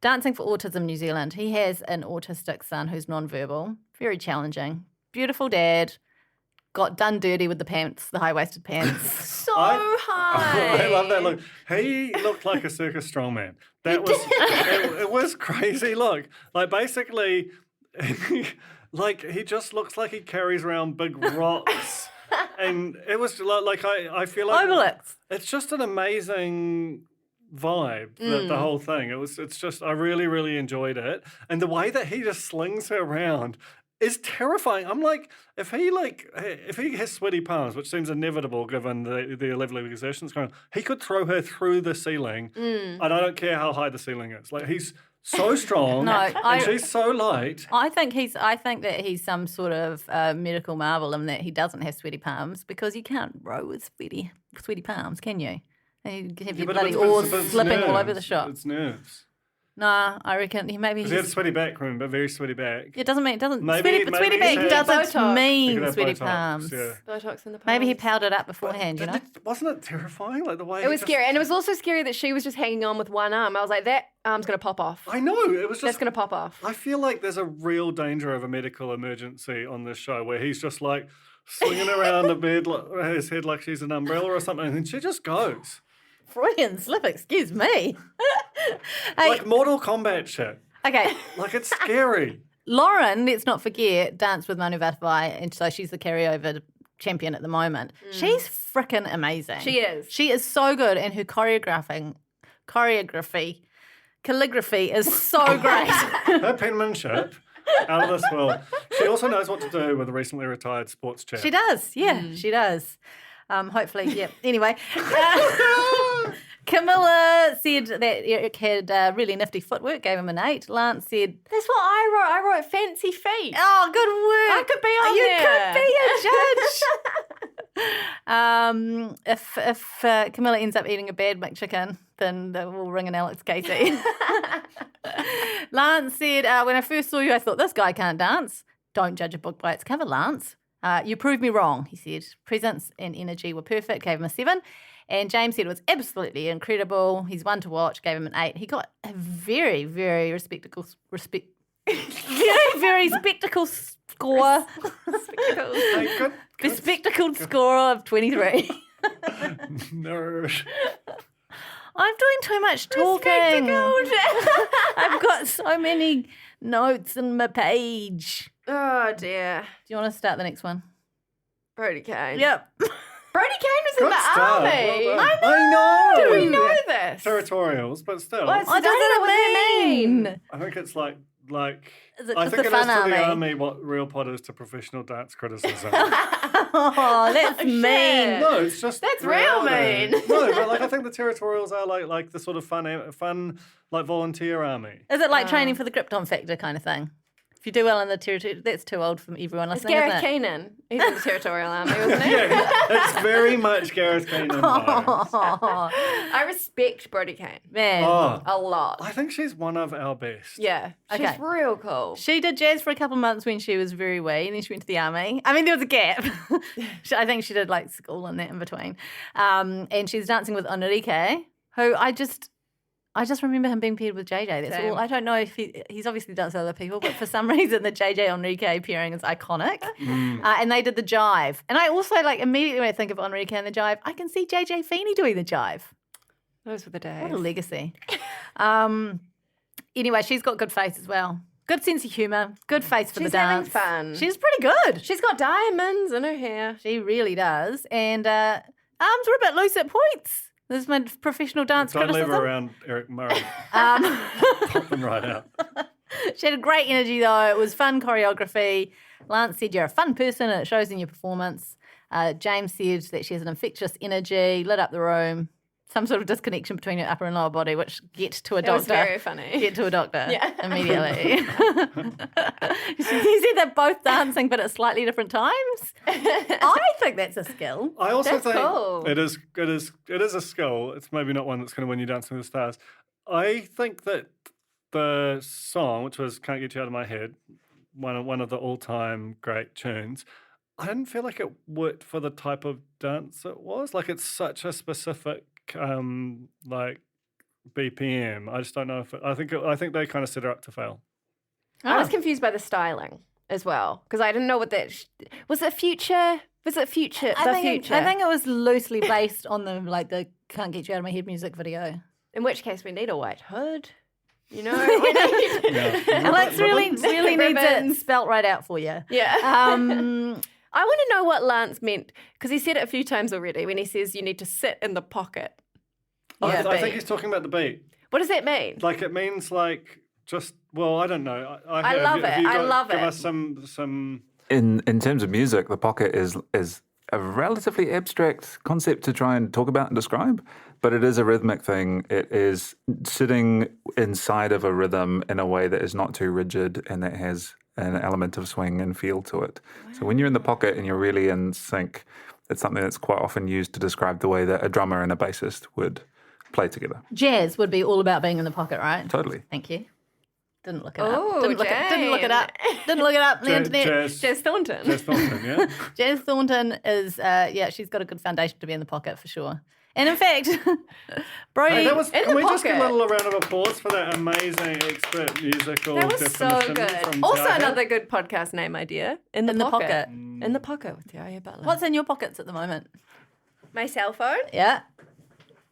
Speaker 2: Dancing for Autism New Zealand. He has an autistic son who's nonverbal. Very challenging. Beautiful dad. Got done dirty with the pants, the high-waisted pants.
Speaker 4: So high.
Speaker 6: I love that look. He looked like a circus strongman. That was it was crazy look. Basically, he just looks like he carries around big rocks. And it was I feel like
Speaker 2: Obelix.
Speaker 6: it's just an amazing vibe, the whole thing. It's just, I really, really enjoyed it. And the way that he just slings her around is terrifying. I'm like, if he has sweaty palms, which seems inevitable given the level of exertion that's going on, he could throw her through the ceiling, and I don't care how high the ceiling is. Like, he's so strong, and she's so light.
Speaker 2: I think that he's some sort of medical marvel in that he doesn't have sweaty palms, because you can't row with sweaty palms, can you? And you have your bloody oars slipping all over the shop.
Speaker 6: It's nerves.
Speaker 2: Nah, I reckon he
Speaker 6: He had a sweaty back, remember? Very sweaty back.
Speaker 2: It doesn't mean sweaty
Speaker 6: maybe
Speaker 2: back
Speaker 6: he
Speaker 2: doesn't
Speaker 4: Botox.
Speaker 2: mean
Speaker 6: Botox,
Speaker 2: sweaty palms.
Speaker 6: yeah.
Speaker 4: Botox in the palms.
Speaker 2: Maybe he powdered up beforehand, you know.
Speaker 6: Wasn't it terrifying? Like the way
Speaker 4: It was scary. And it was also scary that she was just hanging on with one arm. I was like, that arm's going to pop off.
Speaker 6: I know. It was just.
Speaker 4: That's going to pop off.
Speaker 6: I feel like there's a real danger of a medical emergency on this show where he's just like swinging around a bed, his head like she's an umbrella or something, and she just goes.
Speaker 2: Freudian slip, excuse me. Hey,
Speaker 6: Like Mortal Kombat shit.
Speaker 2: okay.
Speaker 6: Like, it's scary.
Speaker 2: Lauren, let's not forget, danced with Manu Vatuvai, and so she's the carryover champion at the moment. She's freaking amazing.
Speaker 4: She is.
Speaker 2: She is so good, and her calligraphy is so great.
Speaker 6: Her penmanship, out of this world. She also knows what to do with a recently retired sports chair.
Speaker 2: She does, yeah, she does. Hopefully, yeah. Anyway, Camilla said that Eric had really nifty footwork, gave him an 8. Lance said,
Speaker 4: That's what I wrote. I wrote fancy feet.
Speaker 2: oh, good work.
Speaker 4: I could be on
Speaker 2: You could be a judge. If Camilla ends up eating a bad McChicken, then we'll ring an Alex Casey. Lance said, when I first saw you, I thought, this guy can't dance. Don't judge a book by its cover, Lance. You proved me wrong, he said. Presence and energy were perfect, gave him a 7. And James said it was absolutely incredible. He's one to watch, gave him an 8. He got a very, very spectacle score. Bespectacled score of 23.
Speaker 6: Nerd.
Speaker 2: I'm doing too much talking. I've got so many notes in my page.
Speaker 4: Oh, dear.
Speaker 2: Do you want to start the next one?
Speaker 4: Brody Kane.
Speaker 2: Yep.
Speaker 4: Brody Kane was in
Speaker 6: Good
Speaker 4: the
Speaker 6: start.
Speaker 4: army.
Speaker 6: Well done.
Speaker 4: I know.
Speaker 6: I know.
Speaker 4: Do we know this?
Speaker 6: Territorials, but still.
Speaker 4: What
Speaker 2: What does it mean?
Speaker 6: I think it's like
Speaker 2: Is it
Speaker 6: I
Speaker 2: just
Speaker 6: think
Speaker 2: the
Speaker 6: it is
Speaker 2: fun
Speaker 6: to
Speaker 2: army?
Speaker 6: the army what real pod is to professional dance criticism.
Speaker 2: Oh, that's mean.
Speaker 6: No, it's just
Speaker 4: That's real
Speaker 6: reality.
Speaker 4: mean.
Speaker 6: No, but like I think the territorials are like the sort of fun like volunteer army.
Speaker 2: Is it like training for the Krypton factor kind of thing? If you do well in the territory, that's too old for everyone
Speaker 4: It's
Speaker 2: listening,
Speaker 4: Gareth
Speaker 2: isn't it?
Speaker 4: Keenan. He's in the territorial army, wasn't he?
Speaker 6: Yeah, it's very much Gareth Keenan vibes.
Speaker 4: I respect Brody Kane
Speaker 2: Man.
Speaker 6: Oh,
Speaker 4: a lot.
Speaker 6: I think she's one of our best.
Speaker 4: Yeah. She's
Speaker 2: Okay.
Speaker 4: real cool.
Speaker 2: She did jazz for a couple of months when she was very wee, and then she went to the army. I mean, there was a gap. I think she did like school and that in between. And she's dancing with Enrique, who I just remember him being paired with JJ. That's
Speaker 4: Same.
Speaker 2: all. I don't know if he's obviously danced with other people, but for some reason the JJ Enrique pairing is iconic. And they did the jive. And I also like immediately when I think of Enrique and the jive, I can see JJ Feeney doing the jive.
Speaker 4: Those were the days.
Speaker 2: What a legacy. Anyway, she's got good face as well. Good sense of humour. Good face for
Speaker 4: She's
Speaker 2: the
Speaker 4: having
Speaker 2: dance.
Speaker 4: fun.
Speaker 2: She's pretty good.
Speaker 4: She's got diamonds in her hair.
Speaker 2: She really does. And arms were a bit loose at points. This is my professional dance
Speaker 6: Don't leave
Speaker 2: criticism.
Speaker 6: her around Eric Murray.
Speaker 2: Um,
Speaker 6: Pop them right out.
Speaker 2: She had a great energy though. It was fun choreography. Lance said you're a fun person and it shows in your performance. James said that she has an infectious energy, lit up the room. Some sort of disconnection between your upper and lower body, which get to a
Speaker 4: It was
Speaker 2: doctor.
Speaker 4: very funny.
Speaker 2: Get to a doctor
Speaker 4: Yeah.
Speaker 2: immediately. He said they're both dancing but at slightly different times. I think that's a skill.
Speaker 6: I also
Speaker 4: That's
Speaker 6: think
Speaker 4: cool.
Speaker 6: it is a skill. It's maybe not one that's going to win you Dancing with the Stars. I think that the song, which was "Can't Get You Out of My Head," one of the all-time great tunes, I didn't feel like it worked for the type of dance it was. Like it's such a specific like BPM. I just don't know if I think they kind of set her up to fail.
Speaker 4: I was confused by the styling as well because I didn't know what that was. It Future? Was it Future?
Speaker 2: I think it was loosely based on the "Can't Get You Out of My Head" music video.
Speaker 4: In which case, we need a white hood. You know,
Speaker 2: Alex really needs it
Speaker 4: Ribbons.
Speaker 2: spelt right out for you.
Speaker 4: Yeah.
Speaker 2: Um,
Speaker 4: I want to know what Lance meant because he said it a few times already when he says you need to sit in the pocket.
Speaker 6: I think he's talking about the beat.
Speaker 4: What does that mean?
Speaker 6: Like it means like just I don't know.
Speaker 4: I love it. I love
Speaker 6: give
Speaker 4: it.
Speaker 6: us some.
Speaker 1: In terms of music, the pocket is a relatively abstract concept to try and talk about and describe, but it is a rhythmic thing. It is sitting inside of a rhythm in a way that is not too rigid and that has an element of swing and feel to it. Wow. So when you're in the pocket and you're really in sync, it's something that's quite often used to describe the way that a drummer and a bassist would play together.
Speaker 2: Jazz would be all about being in the pocket, right?
Speaker 1: Totally.
Speaker 2: Thank you. Didn't look it
Speaker 4: Oh,
Speaker 2: up. Didn't look it up. Didn't look it up on the internet.
Speaker 4: Jazz Thornton.
Speaker 6: Jazz Thornton, yeah.
Speaker 2: Jazz Thornton is, she's got a good foundation to be in the pocket for sure. And in fact, Brody,
Speaker 6: Hey, can we just give a
Speaker 4: pocket.
Speaker 6: little round of applause for that amazing expert musical
Speaker 4: That was so
Speaker 6: definition
Speaker 4: good.
Speaker 6: from
Speaker 4: Also,
Speaker 6: Tiago?
Speaker 4: another good podcast name idea. In the pocket. In the pocket with Tiago Butler.
Speaker 2: what's in your pockets at the moment?
Speaker 4: My cell phone,
Speaker 2: Yeah,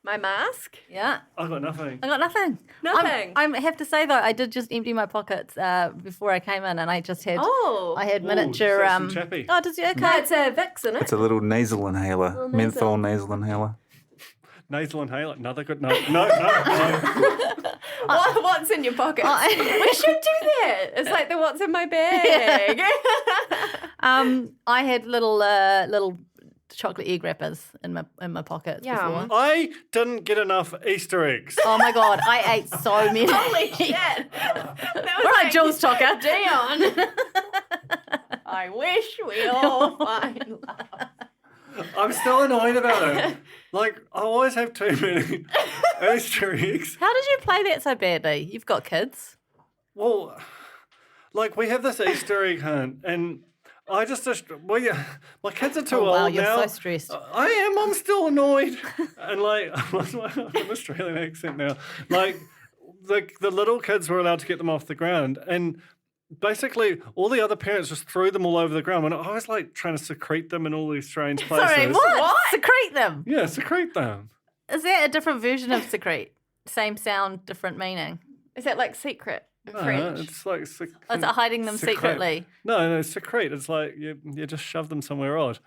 Speaker 4: my mask.
Speaker 2: yeah.
Speaker 6: I've got nothing.
Speaker 2: I got nothing.
Speaker 4: Nothing.
Speaker 2: I have to say though, I did just empty my pockets before I came in, and I just had I had miniature.
Speaker 6: that's some chappy.
Speaker 2: Oh, does you? Okay.
Speaker 4: No, it's a Vicks, isn't it?
Speaker 1: It's a little nasal inhaler, menthol nasal inhaler.
Speaker 6: Nasal inhaler, another good. No.
Speaker 4: What's in your pocket? We should do that. It's like the what's in my bag.
Speaker 2: I had little chocolate egg wrappers in my pockets
Speaker 4: Yum.
Speaker 2: before.
Speaker 6: I didn't get enough Easter eggs.
Speaker 2: Oh my god, I ate so many.
Speaker 4: Holy shit. That was
Speaker 2: All right,
Speaker 4: like,
Speaker 2: Jules Tucker.
Speaker 4: Dion. I wish we all find love.
Speaker 6: I'm still annoyed about it. Like, I always have too many Easter eggs.
Speaker 2: How did you play that so badly? You've got kids.
Speaker 6: Well, like, we have this Easter egg hunt, and my kids are too old
Speaker 2: Wow, you're
Speaker 6: now.
Speaker 2: so stressed.
Speaker 6: I am. I'm still annoyed. And, like, I'm Australian accent now. Like, the little kids were allowed to get them off the ground, and basically all the other parents just threw them all over the ground. And I was, like, trying to secrete them in all these strange places.
Speaker 2: Sorry, what? Secrete them.
Speaker 6: Yeah, secrete them.
Speaker 2: Is that a different version of secrete? Same sound, different meaning.
Speaker 4: Is that like secret in
Speaker 6: No,
Speaker 4: French?
Speaker 6: it's like...
Speaker 2: Oh, is it hiding them
Speaker 6: secret.
Speaker 2: secretly?
Speaker 6: No, secrete. It's like you just shove them somewhere odd.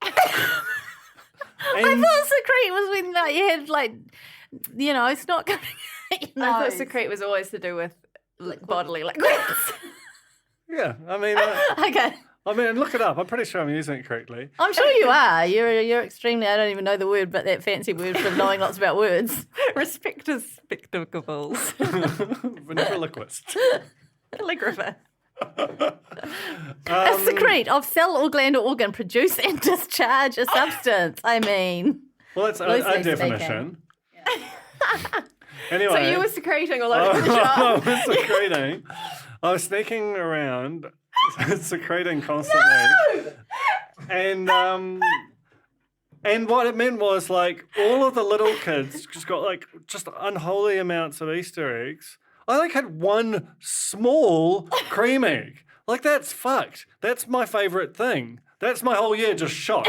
Speaker 2: I thought secrete was when like, you had like, it's not coming out your
Speaker 4: I thought
Speaker 2: nose.
Speaker 4: secret was always to do with bodily liquids.
Speaker 6: Yeah, I mean, look it up. I'm pretty sure I'm using it correctly.
Speaker 2: I'm sure you are. You're extremely, I don't even know the word, but that fancy word for knowing lots about words.
Speaker 4: Respecters spectacles.
Speaker 6: Ventriloquist.
Speaker 4: Calligrapher.
Speaker 2: A secrete of cell or gland or organ produce and discharge a substance. I mean,
Speaker 6: Well, it's
Speaker 2: loosely
Speaker 6: a definition. Anyway.
Speaker 4: So you were secreting all over the
Speaker 6: I
Speaker 4: shop.
Speaker 6: was secreting. I was sneaking around, secreting constantly. No! And what it meant was, like, all of the little kids just got, like, just unholy amounts of Easter eggs. I, like, had one small cream egg. Like, that's fucked. That's my favourite thing. That's my whole year just shot.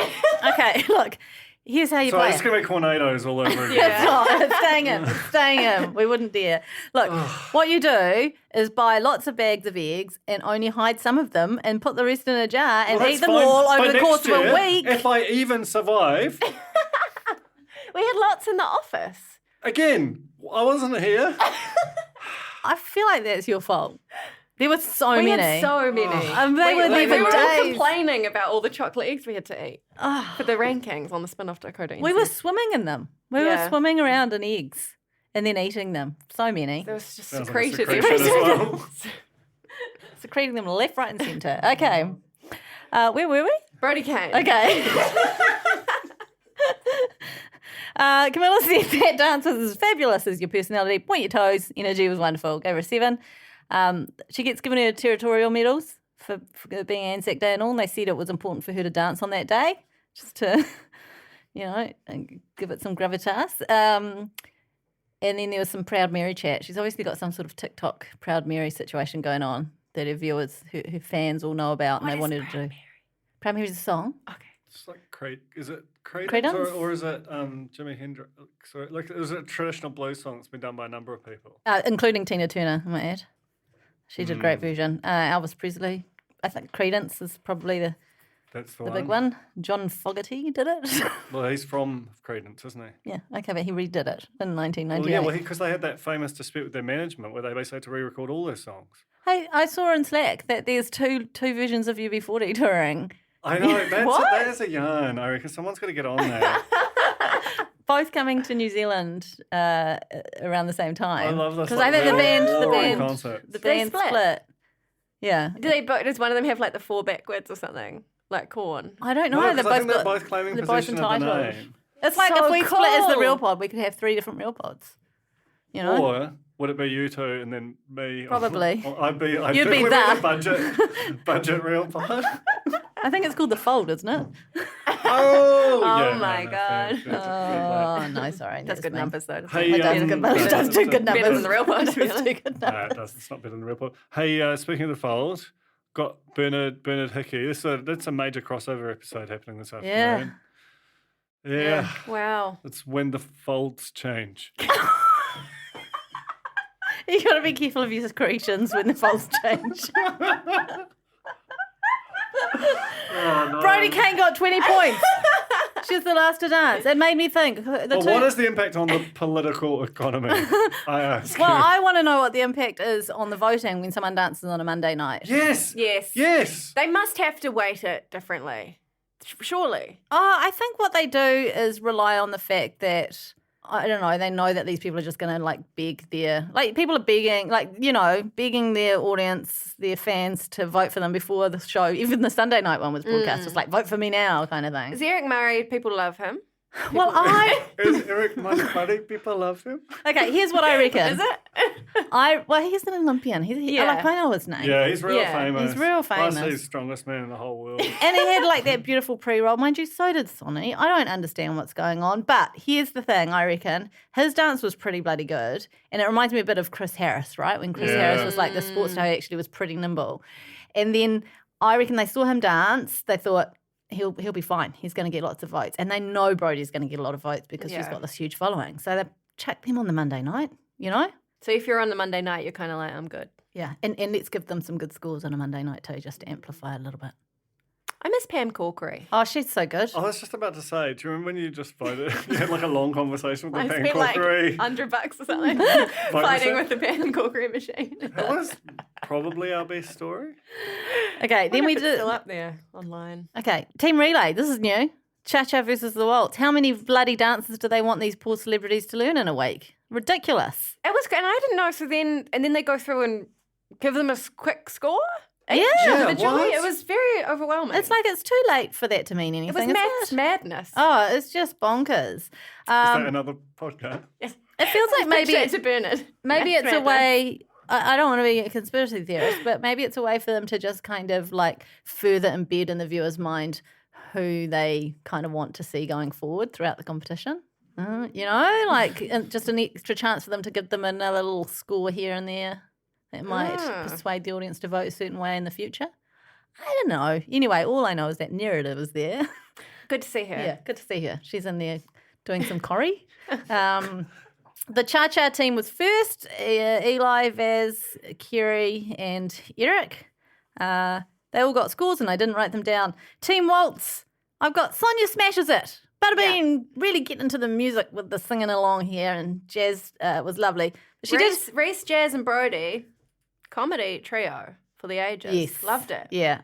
Speaker 2: okay, look, here's how you
Speaker 6: So
Speaker 2: play
Speaker 6: it's
Speaker 2: it.
Speaker 6: going to be tornadoes all over again.
Speaker 2: It's not. It's staying in. It's staying in. We wouldn't dare. Look, what you do is buy lots of bags of eggs and only hide some of them and put the rest in a jar and
Speaker 6: Well,
Speaker 2: eat
Speaker 6: that's
Speaker 2: them
Speaker 6: fine.
Speaker 2: all
Speaker 6: By
Speaker 2: over the
Speaker 6: next
Speaker 2: course of a
Speaker 6: year,
Speaker 2: week.
Speaker 6: If I even survive,
Speaker 4: We had lots in the office.
Speaker 6: again, I wasn't here.
Speaker 2: I feel like that's your fault. There were so
Speaker 4: We
Speaker 2: many.
Speaker 4: had so many.
Speaker 2: They were there
Speaker 4: we
Speaker 2: for
Speaker 4: were all
Speaker 2: days.
Speaker 4: complaining about all the chocolate eggs we had to eat for the rankings on the spin-off DWTS.
Speaker 2: We were swimming in them. We were
Speaker 4: Yeah.
Speaker 2: swimming around in eggs and then eating them. So many.
Speaker 4: There was just
Speaker 6: Sounds like a
Speaker 4: secreted
Speaker 6: secretion as
Speaker 4: everywhere.
Speaker 6: well.
Speaker 2: Secreting them left, right and centre. Okay. Where were we?
Speaker 4: Brody came.
Speaker 2: Okay. Camilla said that dance was as fabulous as your personality. Point your toes. Energy was wonderful. Gave her a 7. She gets given her territorial medals for being Anzac Day and all. And they said it was important for her to dance on that day, just to, give it some gravitas. And then there was some Proud Mary chat. She's obviously got some sort of TikTok Proud Mary situation going on that her viewers, her fans all know about, and they wanted to do. Proud Mary's a song.
Speaker 4: Okay.
Speaker 6: It's like is it Credence
Speaker 2: Credence?
Speaker 6: or is it Jimi Hendrix? Sorry, like, is it a traditional blues song that's been done by a number of people?
Speaker 2: Including Tina Turner, I might add. She did a great version. Elvis Presley. I think Credence is probably
Speaker 6: That's the
Speaker 2: the
Speaker 6: one.
Speaker 2: big one. John Fogerty did it.
Speaker 6: Well, he's from Credence, isn't he?
Speaker 2: Yeah, okay, but he redid it in 1998.
Speaker 6: Well, yeah, because they had that famous dispute with their management where they basically had to re-record all their songs.
Speaker 2: Hey, I saw in Slack that there's two versions of UB40 touring.
Speaker 6: I know, that is a yarn. I reckon someone's got to get on that.
Speaker 2: Both coming to New Zealand around the same time.
Speaker 6: I love this.
Speaker 2: Because I think the
Speaker 4: They
Speaker 2: band
Speaker 4: split.
Speaker 2: split. Yeah.
Speaker 4: Does one of them have like the 4 backwards or something? Like Korn?
Speaker 2: I don't know.
Speaker 6: No,
Speaker 2: they're
Speaker 6: 'cause I
Speaker 2: both
Speaker 6: think they're both claiming
Speaker 2: they're both
Speaker 6: possession of the
Speaker 2: entitled.
Speaker 6: name.
Speaker 2: It's like
Speaker 4: So
Speaker 2: if we split as the
Speaker 4: cool.
Speaker 2: real pod, we could have 3 different real pods. You know?
Speaker 6: Or would it be you two and then me?
Speaker 2: Probably.
Speaker 6: Or I'd be
Speaker 2: You'd be
Speaker 6: we'd
Speaker 2: that.
Speaker 6: the budget real pod.
Speaker 2: I think it's called the Fold, isn't it?
Speaker 6: Oh,
Speaker 4: my God.
Speaker 2: Oh, no, sorry.
Speaker 4: That's good
Speaker 2: me.
Speaker 4: numbers though.
Speaker 6: Hey,
Speaker 2: It does good numbers. It does do good numbers.
Speaker 4: Better than the real pod, to be
Speaker 2: It does do
Speaker 4: honest.
Speaker 2: good
Speaker 6: No,
Speaker 2: numbers.
Speaker 6: it doesn't. It's not better than the real pod. Hey, speaking of the Fold, got Bernard Hickey. That's a major crossover episode happening this afternoon. Yeah.
Speaker 4: Wow.
Speaker 6: It's when the folds change.
Speaker 2: You got to be careful of your secretions when the folds change. Brodie Kane got 20 points. She's the last to dance. It made me think.
Speaker 6: What is the impact on the political economy? I ask.
Speaker 2: Well, I want to know what the impact is on the voting when someone dances on a Monday night.
Speaker 6: Yes.
Speaker 4: Yes.
Speaker 6: Yes.
Speaker 4: They must have to weight it differently. Surely.
Speaker 2: Oh, I think what they do is rely on the fact that, I don't know, they know that these people are just going to like beg people are begging, begging their audience, their fans to vote for them before the show. Even the Sunday night one was broadcast. It's like, vote for me now kind of thing.
Speaker 4: Is Eric Murray, people love him?
Speaker 2: Well,
Speaker 6: Is Eric my buddy? People love him.
Speaker 2: Okay, here's what I reckon.
Speaker 4: Is it?
Speaker 2: He's an Olympian. I know his name.
Speaker 6: Yeah, he's real
Speaker 4: Yeah,
Speaker 6: famous.
Speaker 2: he's real famous.
Speaker 6: Plus, he's the strongest man in the whole world.
Speaker 2: And he had like that beautiful pre-roll. Mind you, so did Sonny. I don't understand what's going on. But here's the thing, I reckon. His dance was pretty bloody good. And it reminds me a bit of Chris Harris, right? When Chris Harris was like the sports star who actually was pretty nimble. And then I reckon they saw him dance. They thought, he'll be fine. He's going to get lots of votes. And they know Brodie's going to get a lot of votes because she's got this huge following. So they chucked him on the Monday night, you know?
Speaker 4: So if you're on the Monday night, you're kind of like, I'm good.
Speaker 2: Yeah. And let's give them some good scores on a Monday night too, just to amplify a little bit.
Speaker 4: I miss Pam Corkery.
Speaker 2: Oh, she's so good.
Speaker 6: I was just about to say, do you remember when you just voted? You had like a long conversation with
Speaker 4: I
Speaker 6: the Pam
Speaker 4: spent like
Speaker 6: Corkery.
Speaker 4: $100 or something
Speaker 6: Vote
Speaker 4: fighting
Speaker 6: machine?
Speaker 4: with the Pam Corkery machine.
Speaker 6: That was probably our best story.
Speaker 2: Okay, then we
Speaker 4: It's
Speaker 2: did.
Speaker 4: still up there online.
Speaker 2: Okay, team relay. This is new. Cha-cha versus the waltz. How many bloody dances do they want these poor celebrities to learn in a week? Ridiculous.
Speaker 4: It was good, and I didn't know. So then they go through and give them a quick score.
Speaker 2: Yeah.
Speaker 4: Individually,
Speaker 6: what?
Speaker 4: it was very overwhelming.
Speaker 2: It's like it's too late for that to mean
Speaker 4: it
Speaker 2: anything.
Speaker 4: was
Speaker 2: isn't it?
Speaker 4: madness.
Speaker 2: Oh, it's just bonkers.
Speaker 6: Is that
Speaker 2: Um,
Speaker 6: another podcast?
Speaker 2: it feels like maybe
Speaker 4: Pitch it to Bernard.
Speaker 2: maybe
Speaker 4: Maths
Speaker 2: it's a
Speaker 4: madness.
Speaker 2: way. I don't want to be a conspiracy theorist, but maybe it's a way for them to just kind of like further embed in the viewer's mind who they kind of want to see going forward throughout the competition. Just an extra chance for them to give them another little score here and there that might persuade the audience to vote a certain way in the future. I don't know. Anyway, all I know is that narrative is there.
Speaker 4: Good to see her.
Speaker 2: Yeah, good to see her. She's in there doing some choreo. The Cha-Cha team was first. Eli, Vaz, Kerry and Eric. They all got scores and I didn't write them down. Team Waltz. I've got Sonia smashes it. Butterbean really getting into the music with the singing along here, and Jazz was lovely.
Speaker 4: Reese, Jazz, and Brodie, comedy trio for the ages.
Speaker 2: Yes.
Speaker 4: Loved it.
Speaker 2: Yeah.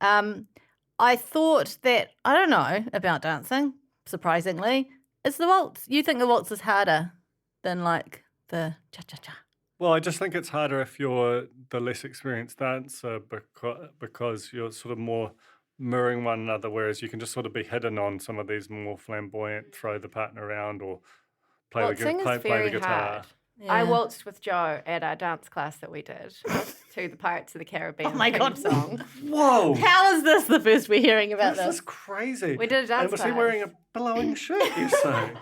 Speaker 2: I thought that, I don't know about dancing, surprisingly. It's the waltz. You think the waltz is harder than like the cha-cha-cha?
Speaker 6: Well, I just think it's harder if you're the less experienced dancer because you're sort of more mirroring one another, whereas you can just sort of be hidden on some of these more flamboyant, throw the partner around or play
Speaker 4: Waltzing is
Speaker 6: play
Speaker 4: very
Speaker 6: the guitar.
Speaker 4: hard. I waltzed with Joe at our dance class that we did to the Pirates of the Caribbean theme song.
Speaker 6: Whoa!
Speaker 2: How is this the first we're hearing about
Speaker 6: This
Speaker 2: this?
Speaker 6: is crazy.
Speaker 4: We did a dance
Speaker 6: And was he
Speaker 4: class.
Speaker 6: wearing a billowing shirt, you say?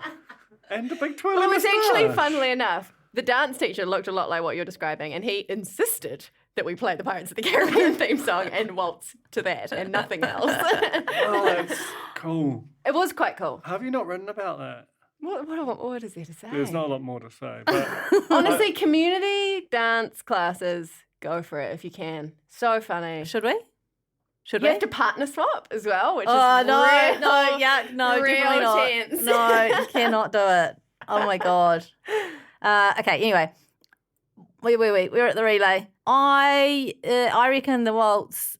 Speaker 6: And a big twirly
Speaker 4: Well, it was actually,
Speaker 6: moustache.
Speaker 4: funnily enough, the dance teacher looked a lot like what you're describing, and he insisted that we play the Pirates of the Caribbean theme song and waltz to that and nothing else.
Speaker 6: Oh, that's cool.
Speaker 4: It was quite cool.
Speaker 6: Have you not written about that?
Speaker 4: What is there to say?
Speaker 6: There's not a lot more to say. But
Speaker 4: Honestly, community dance classes, go for it if you can. So funny.
Speaker 2: Should we? Should
Speaker 4: You
Speaker 2: we?
Speaker 4: have to partner swap as well, which
Speaker 2: Oh,
Speaker 4: is
Speaker 2: no,
Speaker 4: real,
Speaker 2: no, yeah, no,
Speaker 4: real
Speaker 2: definitely not.
Speaker 4: tense.
Speaker 2: No, you cannot do it. Oh, my God. Okay, anyway. Wait. We're at the relay. I reckon the waltz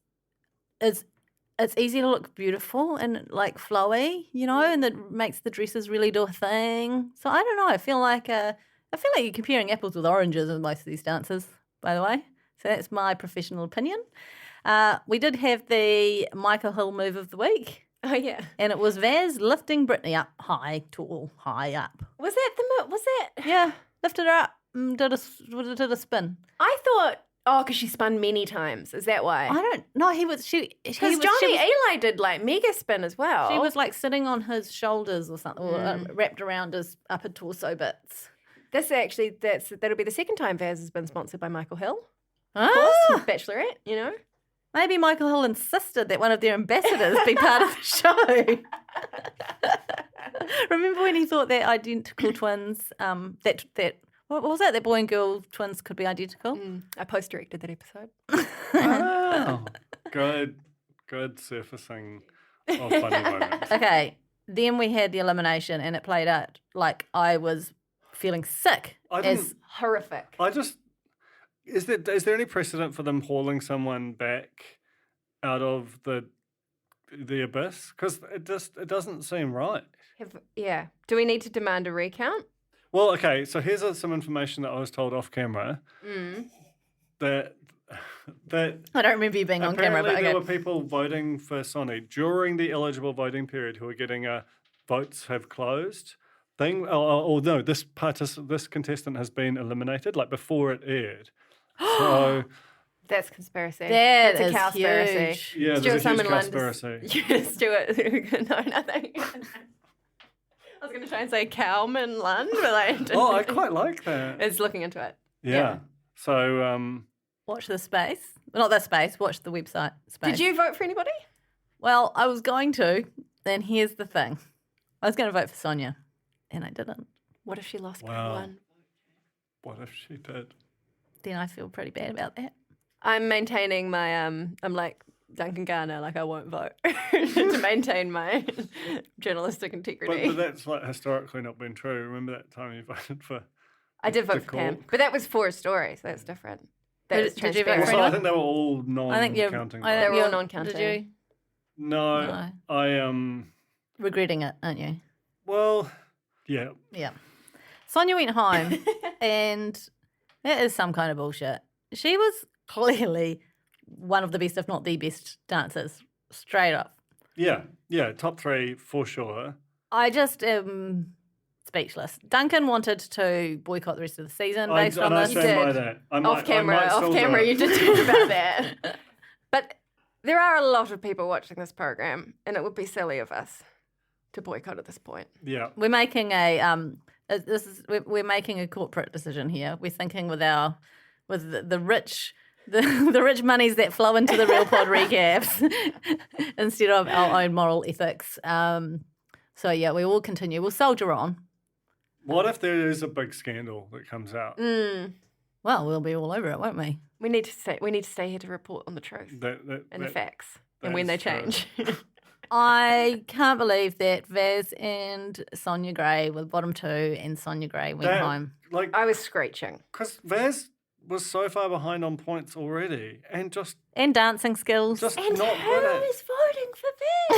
Speaker 2: is it's easy to look beautiful and like flowy, and that makes the dresses really do a thing. So I don't know. I feel like you're comparing apples with oranges in most of these dances, by the way. So that's my professional opinion. We did have the Michael Hill move of the week.
Speaker 4: Oh, yeah.
Speaker 2: And it was Vaz lifting Brittany up high up.
Speaker 4: Was that?
Speaker 2: Yeah, lifted her up and did a spin.
Speaker 4: I thought, because she spun many times. Is that why?
Speaker 2: I don't know. Because
Speaker 4: Johnny Eli did like mega spin as well.
Speaker 2: She was like sitting on his shoulders or something, or wrapped around his upper torso bits.
Speaker 4: That'll be the second time Vaz has been sponsored by Michael Hill. Of
Speaker 2: Ah,
Speaker 4: course, Bachelorette,
Speaker 2: maybe Michael Hill insisted that one of their ambassadors be part of the show. Remember when he thought that identical twins, what was that? That boy and girl twins could be identical?
Speaker 4: I post-directed that episode.
Speaker 6: Oh, good surfacing of funny moments.
Speaker 2: Okay, then we had the elimination, and it played out like I was feeling sick.
Speaker 4: It's horrific.
Speaker 6: Is there any precedent for them hauling someone back out of the abyss? Because it doesn't seem right.
Speaker 4: Do we need to demand a recount?
Speaker 6: Well, okay, so here's some information that I was told off camera. That
Speaker 2: I don't remember you being on camera, but
Speaker 6: apparently there
Speaker 2: okay.
Speaker 6: were people voting for Sonny during the eligible voting period who were getting votes have closed thing. Oh no, this contestant has been eliminated like before it aired. So
Speaker 4: That's conspiracy.
Speaker 2: That
Speaker 4: That's
Speaker 2: is
Speaker 4: a cowspiracy.
Speaker 2: huge.
Speaker 6: yeah,
Speaker 4: Stuart
Speaker 6: there's a huge
Speaker 4: Simon Lund
Speaker 6: conspiracy.
Speaker 4: is- Stuart. No, nothing. I was going to try and say Cowman Lund, but I didn't.
Speaker 6: Oh, I quite like that.
Speaker 4: It's looking into it.
Speaker 6: Yeah. So
Speaker 2: Watch the space. Not the space, watch the website space.
Speaker 4: Did you vote for anybody?
Speaker 2: Well, I was going to, and here's the thing. I was going to vote for Sonia, and I didn't.
Speaker 4: What if she lost by
Speaker 6: Wow.
Speaker 4: one?
Speaker 6: what if she did?
Speaker 2: Then I feel pretty bad about that.
Speaker 4: I'm maintaining my I'm like Duncan Garner, like I won't vote to maintain my journalistic integrity.
Speaker 6: But that's like historically not been true. Remember that time you voted for?
Speaker 4: I did vote
Speaker 6: the
Speaker 4: for Cam,
Speaker 6: court?
Speaker 4: but that was for a story, so that's different. That was
Speaker 2: Did you vote for
Speaker 6: Also,
Speaker 4: transparent.
Speaker 6: I
Speaker 2: anyone?
Speaker 6: think they were all
Speaker 2: I think you're.
Speaker 6: non-counting.
Speaker 2: I
Speaker 4: They
Speaker 2: think
Speaker 4: were all
Speaker 2: you're
Speaker 4: non-counting.
Speaker 2: Did you?
Speaker 6: No,
Speaker 2: No.
Speaker 6: I
Speaker 2: Regretting it, aren't you?
Speaker 6: Well, yeah.
Speaker 2: Yeah. Sonia went home, and that is some kind of bullshit. She was clearly one of the best, if not the best, dancers, straight up.
Speaker 6: Yeah, top three for sure.
Speaker 2: I just am speechless. Duncan wanted to boycott the rest of the season based on
Speaker 6: I
Speaker 2: this.
Speaker 6: stand by
Speaker 4: did.
Speaker 6: that.
Speaker 4: Off camera, you did talk about that. But there are a lot of people watching this program, and it would be silly of us to boycott at this point.
Speaker 6: Yeah.
Speaker 2: We're making we're making a corporate decision here. We're thinking with the rich. The rich monies that flow into the Real Pod recaps instead of our own moral ethics. So yeah, we will continue. We'll soldier on.
Speaker 6: What if there is a big scandal that comes out?
Speaker 2: Well, we'll be all over it, won't we?
Speaker 4: We need to stay here to report on the truth and the facts and when they
Speaker 6: that is
Speaker 4: change.
Speaker 2: I can't believe that Vaz and Sonia Gray were the bottom two, and Sonia Gray went home.
Speaker 6: Like,
Speaker 4: I was screeching.
Speaker 6: because Vaz was so far behind on points already, and just
Speaker 2: And dancing skills.
Speaker 6: not
Speaker 4: And
Speaker 6: good at.
Speaker 4: who is voting for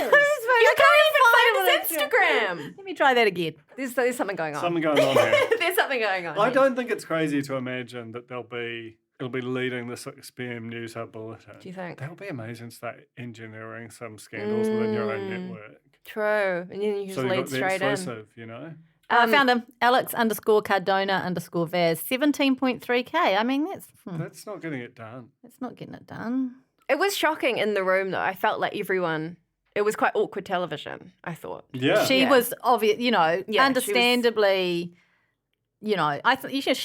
Speaker 4: Vaz?
Speaker 2: You
Speaker 4: You can't even find
Speaker 2: it.
Speaker 4: his Instagram.
Speaker 2: Let me try that again.
Speaker 4: There's something going on.
Speaker 6: Something going on here.
Speaker 4: There's something going on.
Speaker 6: I
Speaker 4: here.
Speaker 6: don't think it's crazy to imagine that it'll be leading the 6 p.m. News Hub Bulletin.
Speaker 4: Do you think?
Speaker 6: That would be amazing to start engineering some scandals within your own network.
Speaker 4: True. And then you just
Speaker 6: So you've
Speaker 4: lead
Speaker 6: got the
Speaker 4: straight in.
Speaker 6: exclusive, you know?
Speaker 2: I found him. Alex_Cardona_Vaz. 17.3K. I mean,
Speaker 6: That's not getting it done.
Speaker 2: that's not getting it done.
Speaker 4: It was shocking in the room, though. I felt like everyone. It was quite awkward television, I thought.
Speaker 6: Yeah.
Speaker 2: She
Speaker 4: Yeah.
Speaker 2: was obvious,
Speaker 4: Yeah, she was-
Speaker 2: understandably, I thought she knew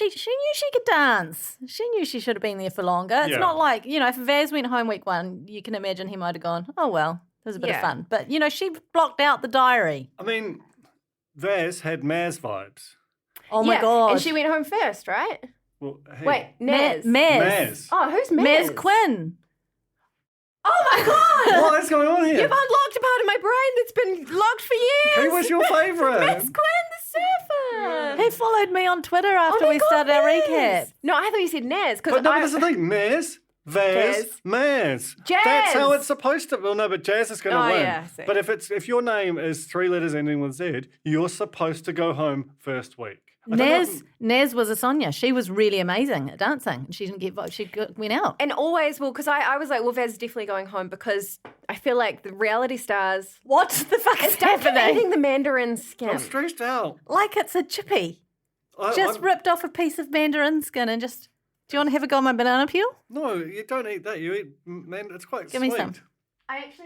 Speaker 2: she could dance. She knew she should have been there for longer. It's
Speaker 6: Yeah.
Speaker 2: not like, if Vaz went home week 1, you can imagine he might have gone, oh, well, it was a bit of
Speaker 4: Yeah.
Speaker 2: fun. But, she blocked out the diary.
Speaker 6: I mean, Vaz had Maz vibes.
Speaker 2: Oh, my
Speaker 4: Yeah,
Speaker 2: God.
Speaker 4: And she went home first, right?
Speaker 6: Well, hey,
Speaker 4: Wait, Naz.
Speaker 2: Maz.
Speaker 6: Maz.
Speaker 4: Oh, who's Maz?
Speaker 2: Maz Quinn.
Speaker 4: Oh my God!
Speaker 6: What is going on here?
Speaker 4: You've unlocked a part of my brain that's been locked for years.
Speaker 6: Who was your favourite?
Speaker 4: It's Gwen the Surfer.
Speaker 2: He followed me on Twitter after we started our recap.
Speaker 4: No, I thought you said Naz.
Speaker 6: But no, that's the thing. Naz, Vaz,
Speaker 4: Jazz.
Speaker 6: Maz.
Speaker 4: Jazz.
Speaker 6: That's how it's supposed to. Well, no, but Jazz is going to
Speaker 4: Oh,
Speaker 6: win.
Speaker 4: yeah, I see.
Speaker 6: But if your name is 3 letters ending with Z, you're supposed to go home first week. I don't know-
Speaker 2: Naz was a Sonia. She was really amazing at dancing. She didn't get voted. Went out.
Speaker 4: And always, because I was like, well, Vaz is definitely going home because I feel like the reality stars.
Speaker 2: What the fuck is
Speaker 4: Duncan
Speaker 2: happening?
Speaker 4: eating the mandarin skin.
Speaker 6: I'm stressed out.
Speaker 2: Like it's a chippy. Just
Speaker 6: I'm-
Speaker 2: ripped off a piece of mandarin skin and just. Do you want to have a go on my banana peel?
Speaker 6: No, you don't eat that. You eat, man, it's quite
Speaker 2: Give
Speaker 6: sweet.
Speaker 2: me some.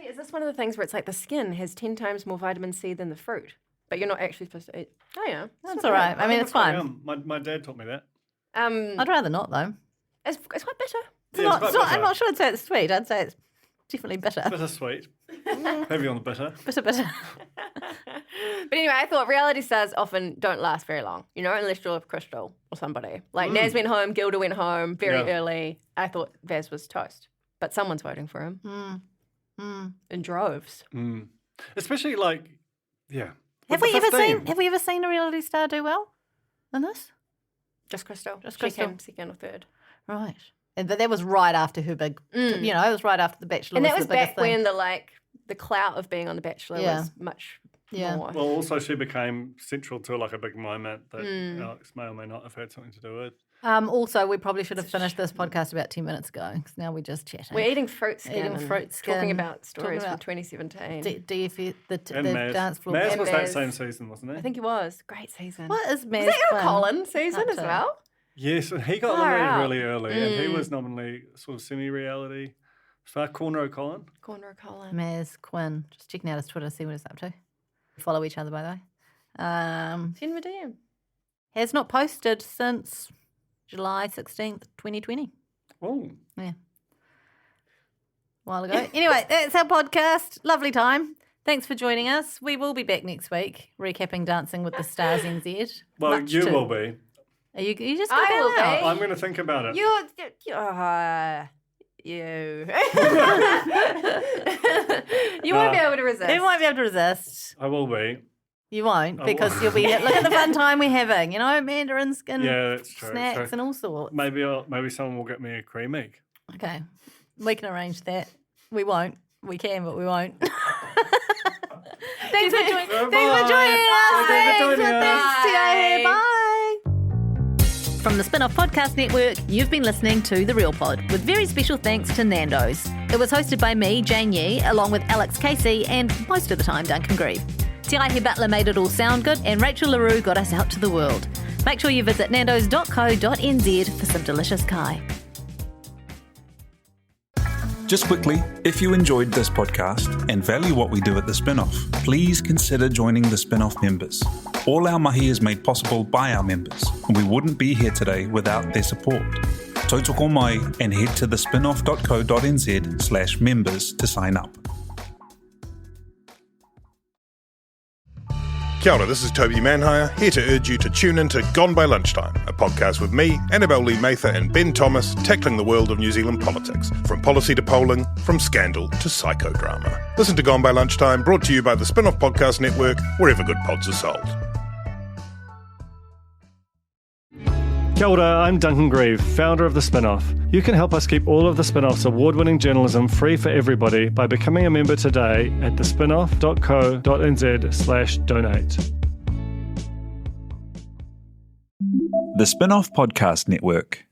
Speaker 4: Is this one of the things where it's like the skin has 10 times more vitamin C than the fruit, but you're not actually supposed to eat? Oh yeah,
Speaker 2: That's all right. I mean, it's fine.
Speaker 6: My dad taught me that.
Speaker 2: I'd rather not though.
Speaker 4: It's quite bitter.
Speaker 6: Yeah, it's quite
Speaker 2: I'm not sure I'd say it's sweet. I'd say it's definitely bitter.
Speaker 6: Bittersweet. Heavy on the bitter.
Speaker 2: Bitter.
Speaker 4: But anyway, I thought reality stars often don't last very long, unless you're Crystal or somebody. Like Naz went home, Gilda went home very early. I thought Vaz was toast, but someone's voting for him in droves.
Speaker 6: Especially like, yeah.
Speaker 2: Have we ever seen a reality star do well in this?
Speaker 4: Just Crystal. She
Speaker 2: Crystal.
Speaker 4: came second or third.
Speaker 2: Right. But that was right after her big, it was right after The Bachelor.
Speaker 4: And that was
Speaker 2: the biggest
Speaker 4: back
Speaker 2: thing.
Speaker 4: when the clout of being on The Bachelor was much more.
Speaker 6: Well, also she became central to like a big moment that Alex may or may not have had something to do with.
Speaker 2: Also, we probably should have finished this podcast about 10 minutes ago because now we're just chatting.
Speaker 4: We're eating fruit skin.
Speaker 2: Eating
Speaker 4: and
Speaker 2: fruit skin.
Speaker 4: Talking about stories
Speaker 2: Talking
Speaker 4: from
Speaker 2: about
Speaker 4: 2017.
Speaker 2: DFE, the
Speaker 6: Maz.
Speaker 2: dance floor.
Speaker 6: Maz
Speaker 4: And
Speaker 6: was that
Speaker 4: Maz.
Speaker 6: same season, wasn't it?
Speaker 4: I think it was. Great season.
Speaker 2: What is Maz?
Speaker 4: Was that your
Speaker 2: Quinn
Speaker 4: Colin season
Speaker 2: up
Speaker 4: as
Speaker 2: to?
Speaker 4: well?
Speaker 6: Yes, and he got
Speaker 4: Far
Speaker 6: eliminated
Speaker 4: out.
Speaker 6: really early, and he was nominally sort of semi-reality. Star Corner O'Colin.
Speaker 4: Corner of Colin.
Speaker 2: Maz Quinn. Just checking out his Twitter to see what he's up to. Follow each other, by the way.
Speaker 4: Send him a DM.
Speaker 2: Has not posted since July 16th, 2020.
Speaker 6: Oh,
Speaker 2: Yeah. A while ago. Anyway, that's our podcast. Lovely time. Thanks for joining us. We will be back next week, recapping Dancing with the Stars NZ.
Speaker 6: well,
Speaker 2: Much
Speaker 6: you
Speaker 2: to-
Speaker 6: will be.
Speaker 2: Are you just
Speaker 4: I
Speaker 2: going
Speaker 4: will
Speaker 2: out?
Speaker 4: be.
Speaker 6: I'm going to think about it.
Speaker 4: You. You won't be able to resist.
Speaker 2: You won't be able to resist.
Speaker 6: I will be.
Speaker 2: You won't
Speaker 6: I
Speaker 2: because
Speaker 6: won't.
Speaker 2: you'll be. Look at the fun time we're having. Mandarin skin,
Speaker 6: Yeah, that's true.
Speaker 2: snacks,
Speaker 6: So
Speaker 2: and all sorts.
Speaker 6: maybe someone will get me a cream egg.
Speaker 2: Okay, we can arrange that. We won't. We can, but we won't. Thanks for joining us.
Speaker 6: Thanks for joining us.
Speaker 2: Thanks, TIA. Bye. From the Spin-Off Podcast Network, you've been listening to The Real Pod, with very special thanks to Nando's. It was hosted by me, Jane Yee, along with Alex Casey and, most of the time, Duncan Grieve. Te Aihe Butler made it all sound good, and Rachel LaRue got us out to the world. Make sure you visit nandos.co.nz for some delicious kai.
Speaker 1: Just quickly, if you enjoyed this podcast and value what we do at The Spin-Off, please consider joining the Spin-Off members. All our mahi is made possible by our members, and we wouldn't be here today without their support. Tautoko mai and head to thespinoff.co.nz/members to sign up.
Speaker 8: Kia ora, this is Toby Manhire, here to urge you to tune in to Gone by Lunchtime, a podcast with me, Annabelle Lee Mather and Ben Thomas, tackling the world of New Zealand politics, from policy to polling, from scandal to psychodrama. Listen to Gone by Lunchtime, brought to you by the Spin-Off Podcast Network, wherever good pods are sold.
Speaker 6: Kia ora, I'm Duncan Grieve, founder of The Spin-Off. You can help us keep all of The Spin-Off's award-winning journalism free for everybody by becoming a member today at thespinoff.co.nz/donate.
Speaker 1: The Spin-Off Podcast Network.